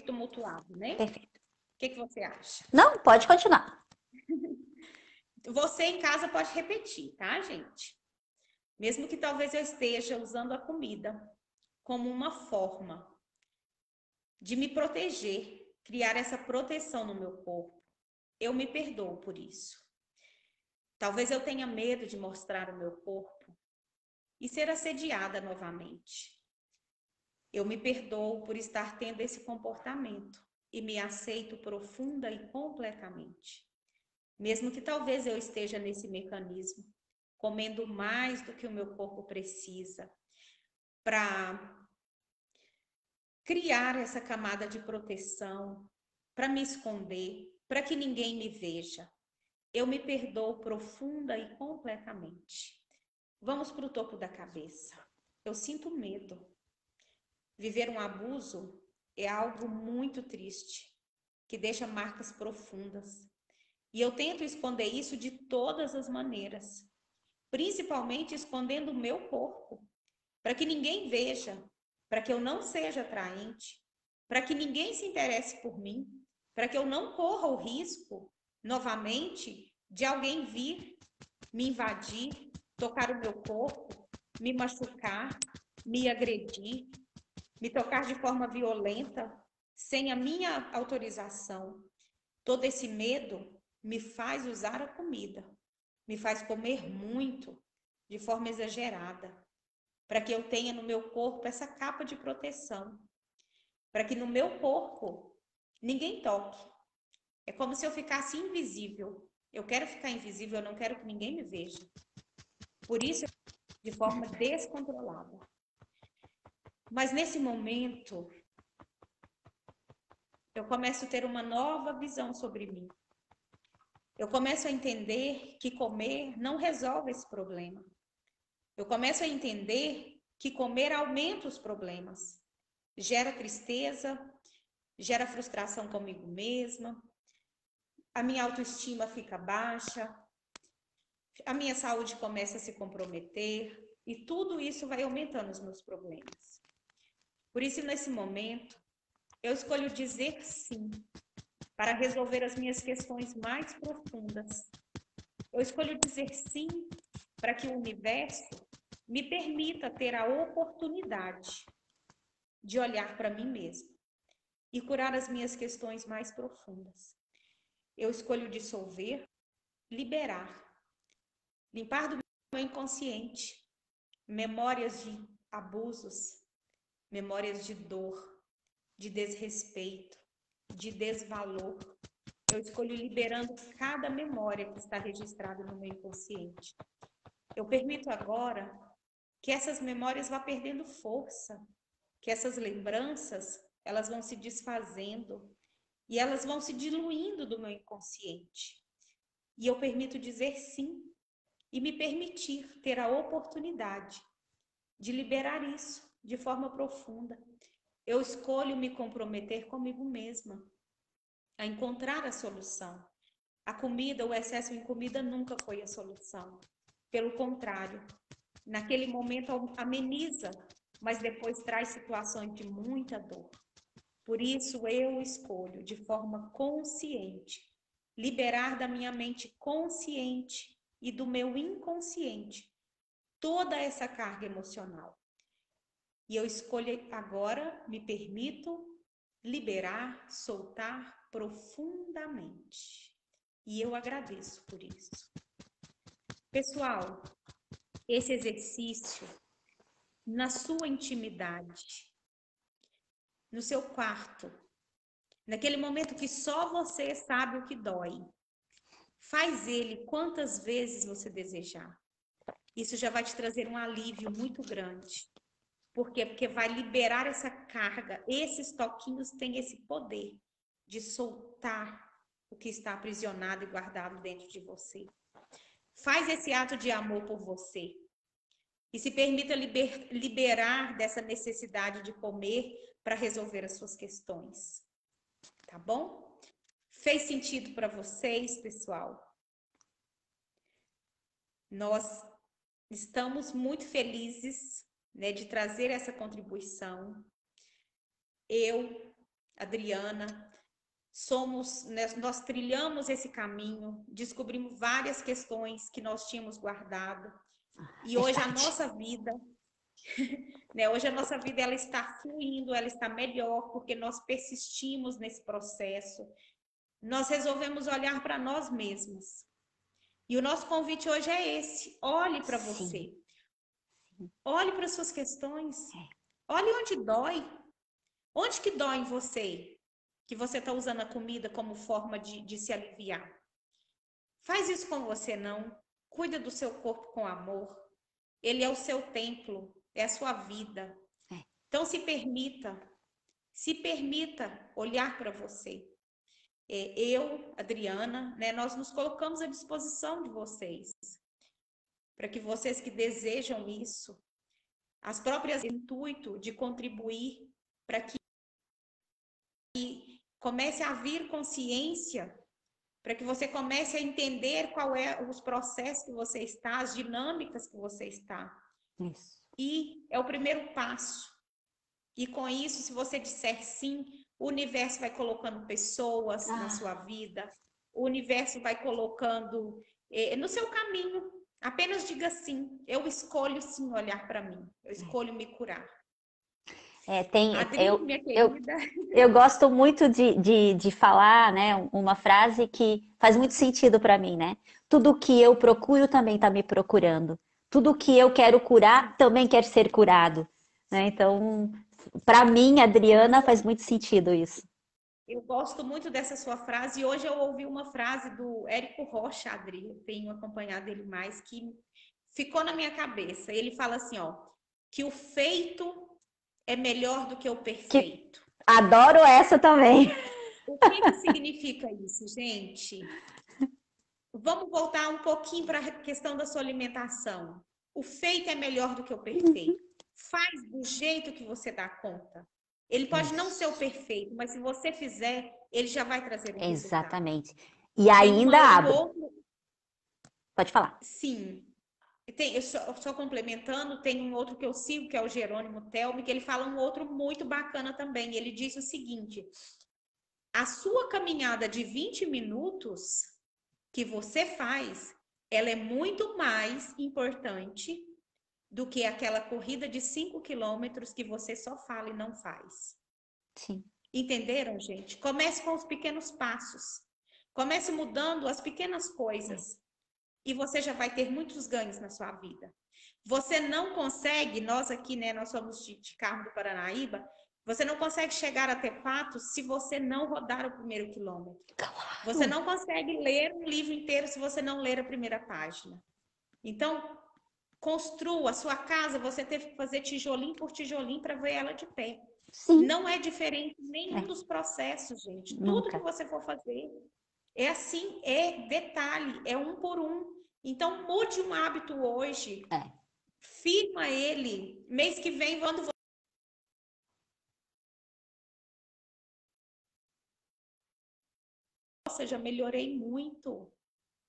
tumultuado, né? Perfeito. O que você acha? Não, pode continuar. Você em casa pode repetir, tá, gente? Mesmo que talvez eu esteja usando a comida como uma forma de me proteger, criar essa proteção no meu corpo, eu me perdoo por isso. Talvez eu tenha medo de mostrar o meu corpo e ser assediada novamente. Eu me perdoo por estar tendo esse comportamento e me aceito profunda e completamente. Mesmo que talvez eu esteja nesse mecanismo, comendo mais do que o meu corpo precisa, para criar essa camada de proteção, para me esconder, para que ninguém me veja. Eu me perdoo profunda e completamente. Vamos para o topo da cabeça. Eu sinto medo. Viver um abuso é algo muito triste, que deixa marcas profundas. E eu tento esconder isso de todas as maneiras, principalmente escondendo o meu corpo, para que ninguém veja, para que eu não seja atraente, para que ninguém se interesse por mim, para que eu não corra o risco, novamente, de alguém vir me invadir, tocar o meu corpo, me machucar, me agredir, me tocar de forma violenta, sem a minha autorização. Todo esse medo me faz usar a comida, me faz comer muito, de forma exagerada, para que eu tenha no meu corpo essa capa de proteção, para que no meu corpo ninguém toque. É como se eu ficasse invisível. Eu quero ficar invisível, eu não quero que ninguém me veja. Por isso, de forma descontrolada. Mas nesse momento, eu começo a ter uma nova visão sobre mim. Eu começo a entender que comer não resolve esse problema. Eu começo a entender que comer aumenta os problemas. Gera tristeza, gera frustração comigo mesma, a minha autoestima fica baixa, a minha saúde começa a se comprometer e tudo isso vai aumentando os meus problemas. Por isso, nesse momento, eu escolho dizer sim para resolver as minhas questões mais profundas. Eu escolho dizer sim para que o universo me permita ter a oportunidade de olhar para mim mesmo e curar as minhas questões mais profundas. Eu escolho dissolver, liberar, limpar do meu inconsciente memórias de abusos, memórias de dor, de desrespeito, de desvalor. Eu escolho liberando cada memória que está registrada no meu inconsciente. Eu permito agora que essas memórias vá perdendo força, que essas lembranças, elas vão se desfazendo e elas vão se diluindo do meu inconsciente. E eu permito dizer sim e me permitir ter a oportunidade de liberar isso de forma profunda. Eu escolho me comprometer comigo mesma a encontrar a solução. A comida, o excesso em comida nunca foi a solução. Pelo contrário, naquele momento ameniza, mas depois traz situações de muita dor. Por isso eu escolho, de forma consciente, liberar da minha mente consciente e do meu inconsciente toda essa carga emocional. E eu escolho agora, me permito liberar, soltar profundamente. E eu agradeço por isso. Pessoal, esse exercício, na sua intimidade, no seu quarto, naquele momento que só você sabe o que dói, faz ele quantas vezes você desejar. Isso já vai te trazer um alívio muito grande. Por quê? Porque vai liberar essa carga. Esses toquinhos têm esse poder de soltar o que está aprisionado e guardado dentro de você. Faz esse ato de amor por você. E se permita liberar dessa necessidade de comer para resolver as suas questões. Tá bom? Fez sentido para vocês, pessoal? Nós estamos muito felizes, né, de trazer essa contribuição. Eu, Adriana, nós trilhamos esse caminho, descobrimos várias questões que nós tínhamos guardado. E hoje a nossa vida, né, hoje a nossa vida ela está fluindo, ela está melhor, porque nós persistimos nesse processo. Nós resolvemos olhar para nós mesmos. E o nosso convite hoje é esse: olhe para você. Olhe para as suas questões. Olhe onde dói. Onde que dói em você? Que você está usando a comida como forma de se aliviar. Faz isso com você, não. Cuida do seu corpo com amor. Ele é o seu templo, é a sua vida. Então se permita olhar para você. Eu, Adriana, né, nós nos colocamos à disposição de vocês. Para que vocês que desejam isso, as próprias intuito de contribuir para que comece a vir consciência, para que você comece a entender qual é os processos que você está, as dinâmicas que você está. Isso. E é o primeiro passo. E com isso, se você disser sim, o universo vai colocando pessoas na sua vida, o universo vai colocando no seu caminho. Apenas diga sim. Eu escolho sim olhar para mim. Eu escolho me curar. Adri, minha querida. Eu gosto muito de falar, né, uma frase que faz muito sentido para mim, né? Tudo que eu procuro também está me procurando. Tudo que eu quero curar também quer ser curado. Né? Então, para mim, Adriana, faz muito sentido isso. Eu gosto muito dessa sua frase. E hoje eu ouvi uma frase do Érico Rocha, Adri. Eu tenho acompanhado ele mais, que ficou na minha cabeça. Ele fala assim, ó, que o feito é melhor do que o perfeito. Adoro essa também. O que significa isso, gente? Vamos voltar um pouquinho para a questão da sua alimentação. O feito é melhor do que o perfeito. Faz do jeito que você dá conta. Ele pode não ser o perfeito, mas se você fizer, ele já vai trazer um resultado. Exatamente. E ainda abre. Pode falar. Sim. Só complementando, tem um outro que eu sigo, que é o Jerônimo Telme, que ele fala um outro muito bacana também. Ele diz o seguinte: A sua caminhada de 20 minutos que você faz, ela é muito mais importante do que aquela corrida de 5 quilômetros que você só fala e não faz. Sim. Entenderam, gente? Comece com os pequenos passos. Comece mudando as pequenas coisas. E você já vai ter muitos ganhos na sua vida. Você não consegue, nós aqui, né, nós somos de Carmo do Paranaíba, você não consegue chegar até Patos se você não rodar o primeiro quilômetro. Você não consegue ler um livro inteiro se você não ler a primeira página. Então, construa a sua casa, você teve que fazer tijolinho por tijolinho para ver ela de pé. Sim. Não é diferente nenhum dos processos, gente. Tudo que Nunca. você for fazer é assim, é detalhe, é um por um. Então, mude um hábito hoje, firma ele. Mês que vem, quando você já melhorei muito.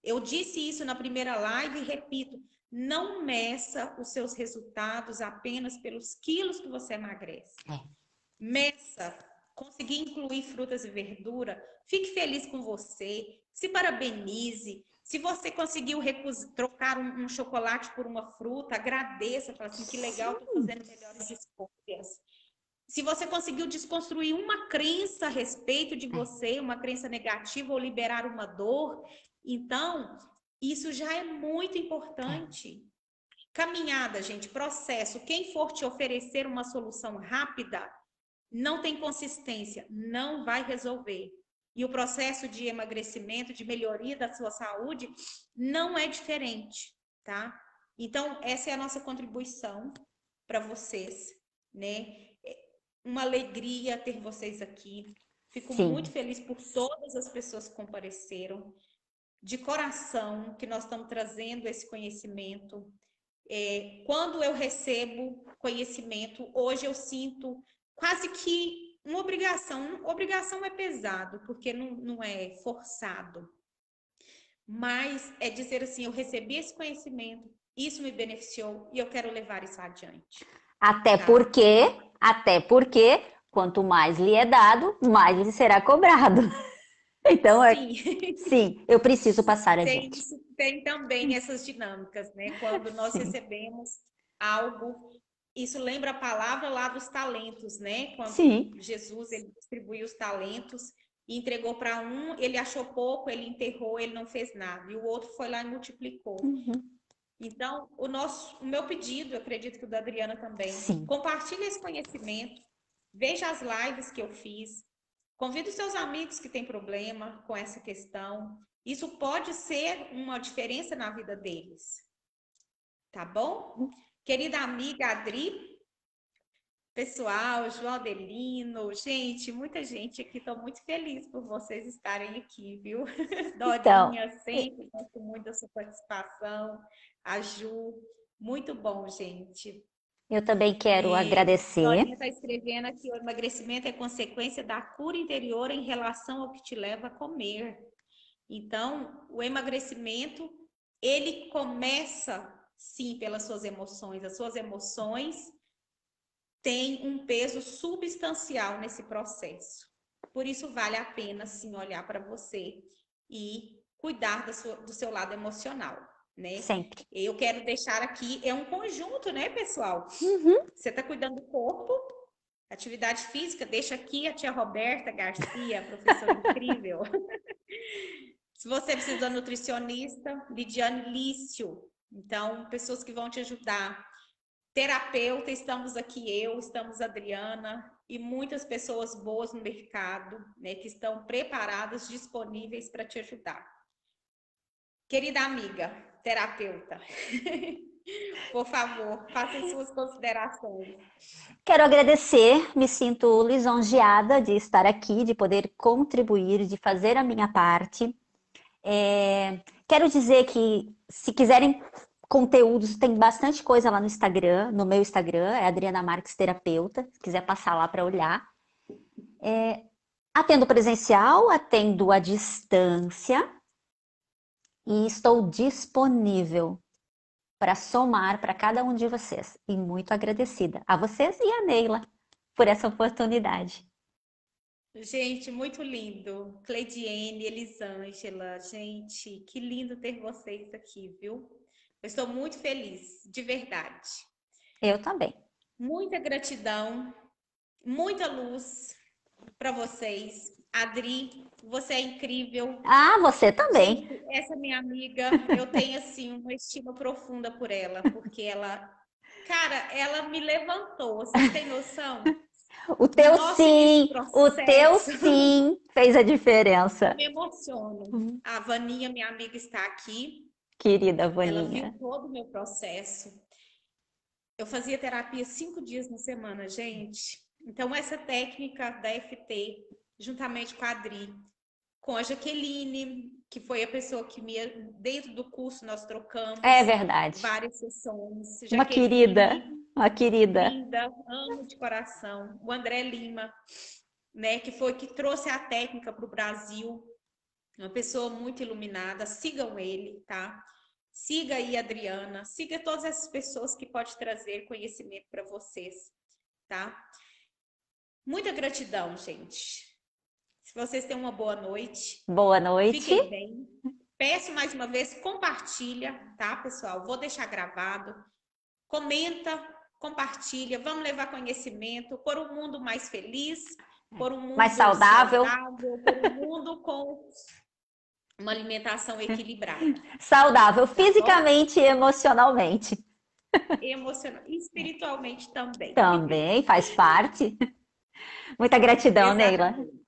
Eu disse isso na primeira live e repito, não meça os seus resultados apenas pelos quilos que você emagrece. Meça, conseguir incluir frutas e verdura, fique feliz com você, se parabenize. Se você conseguiu trocar um chocolate por uma fruta, agradeça, fala assim, que legal, estou fazendo melhores escolhas. Se você conseguiu desconstruir uma crença a respeito de você, uma crença negativa ou liberar uma dor, então isso já é muito importante. Caminhada, gente, processo. Quem for te oferecer uma solução rápida, não tem consistência, não vai resolver. E o processo de emagrecimento, de melhoria da sua saúde, não é diferente, tá? Então, essa é a nossa contribuição para vocês, né? Uma alegria ter vocês aqui. Fico muito feliz por todas as pessoas que compareceram. De coração, que nós estamos trazendo esse conhecimento. Quando eu recebo conhecimento, hoje eu sinto quase que uma obrigação. Obrigação é pesado, porque não é forçado. Mas é dizer assim, eu recebi esse conhecimento, isso me beneficiou e eu quero levar isso adiante. Até porque, quanto mais lhe é dado, mais lhe será cobrado. Então, sim, eu preciso passar adiante. Tem também essas dinâmicas, né? Quando nós recebemos algo, isso lembra a palavra lá dos talentos, né? Quando Jesus ele distribuiu os talentos e entregou para um, ele achou pouco, ele enterrou, ele não fez nada. E o outro foi lá e multiplicou. Então, o meu pedido, eu acredito que o da Adriana também, compartilhe esse conhecimento, veja as lives que eu fiz, convide os seus amigos que têm problema com essa questão. Isso pode ser uma diferença na vida deles. Tá bom? Querida amiga Adri, pessoal, João Adelino, gente, muita gente aqui, estou muito feliz por vocês estarem aqui, viu? Dorinha, sempre gosto muito da sua participação. A Ju, muito bom, gente. Eu também quero agradecer. Dorinha está escrevendo aqui, o emagrecimento é consequência da cura interior em relação ao que te leva a comer. Então, o emagrecimento, ele começa, sim, pelas suas emoções. As suas emoções têm um peso substancial nesse processo. Por isso, vale a pena, sim, olhar para você e cuidar do seu lado emocional, né? Sempre. Eu quero deixar aqui, é um conjunto, né, pessoal? Você está cuidando do corpo, atividade física, deixa aqui a tia Roberta Garcia, professora incrível. Se você precisa de nutricionista, Lidiane Lício. Então, pessoas que vão te ajudar. Terapeuta, estamos aqui estamos a Adriana e muitas pessoas boas no mercado, né, que estão preparadas, disponíveis para te ajudar. Querida amiga, terapeuta, por favor, faça suas considerações. Quero agradecer, me sinto lisonjeada de estar aqui, de poder contribuir, de fazer a minha parte. Quero dizer que, se quiserem conteúdos, tem bastante coisa lá no Instagram, no meu Instagram, é Adriana Marques Terapeuta, se quiser passar lá para olhar. Atendo presencial, atendo à distância e estou disponível para somar para cada um de vocês. E muito agradecida a vocês e a Neila por essa oportunidade. Gente, muito lindo. Cleidiene, Elisângela, gente, que lindo ter vocês aqui, viu? Eu estou muito feliz, de verdade. Eu também. Muita gratidão, muita luz para vocês. Adri, você é incrível. Ah, você também. Gente, essa minha amiga, eu tenho assim uma estima profunda por ela, porque cara, ela me levantou. Vocês têm noção? No nosso início do O teu processo, sim fez a eu diferença. me emociono. A Vaninha, minha amiga, está aqui. Querida Ela viu Vaninha. todo o meu processo. Eu fazia terapia 5 dias na semana, gente. Então, essa técnica da FT, juntamente com a Adri, com a Jaqueline, que foi a pessoa que me, dentro do curso nós trocamos É verdade. várias sessões. Uma querida, Jaqueline, uma querida. linda, amo de coração. O André Lima, né, que foi que trouxe a técnica para o Brasil. Uma pessoa muito iluminada. Sigam ele, tá? Siga aí a Adriana, siga todas essas pessoas que podem trazer conhecimento para vocês, tá? Muita gratidão, gente. Se vocês têm uma boa noite, Boa noite. fiquem bem. Peço mais uma vez, compartilha, tá, pessoal? Vou deixar gravado. Comenta, compartilha. Vamos levar conhecimento por um mundo mais feliz, por um mundo Mais saudável. por um mundo com uma alimentação equilibrada. Saudável, Tá bom? fisicamente e emocionalmente. Emocional, espiritualmente também. Também faz parte. Muita gratidão, Neila. Exatamente.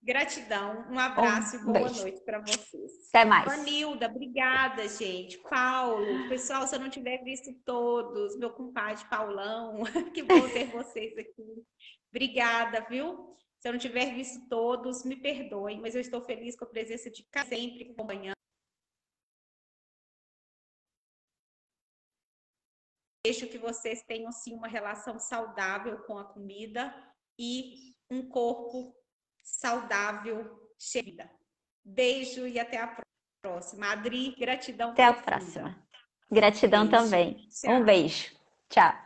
Gratidão, um Um abraço e boa beijo. noite para vocês. Até mais. Vanilda, obrigada, gente. Paulo, pessoal, se eu não tiver visto todos, meu compadre Paulão, que bom ter vocês aqui. Obrigada, viu? Se eu não tiver visto todos, me perdoem, mas eu estou feliz com a presença de cada sempre acompanhando. Deixo que vocês tenham, sim, uma relação saudável com a comida e um corpo saudável, cheio de vida. Beijo e até a próxima. Adri, gratidão Até a profunda. próxima. Gratidão Beijo. também. Um Tchau. beijo. Tchau.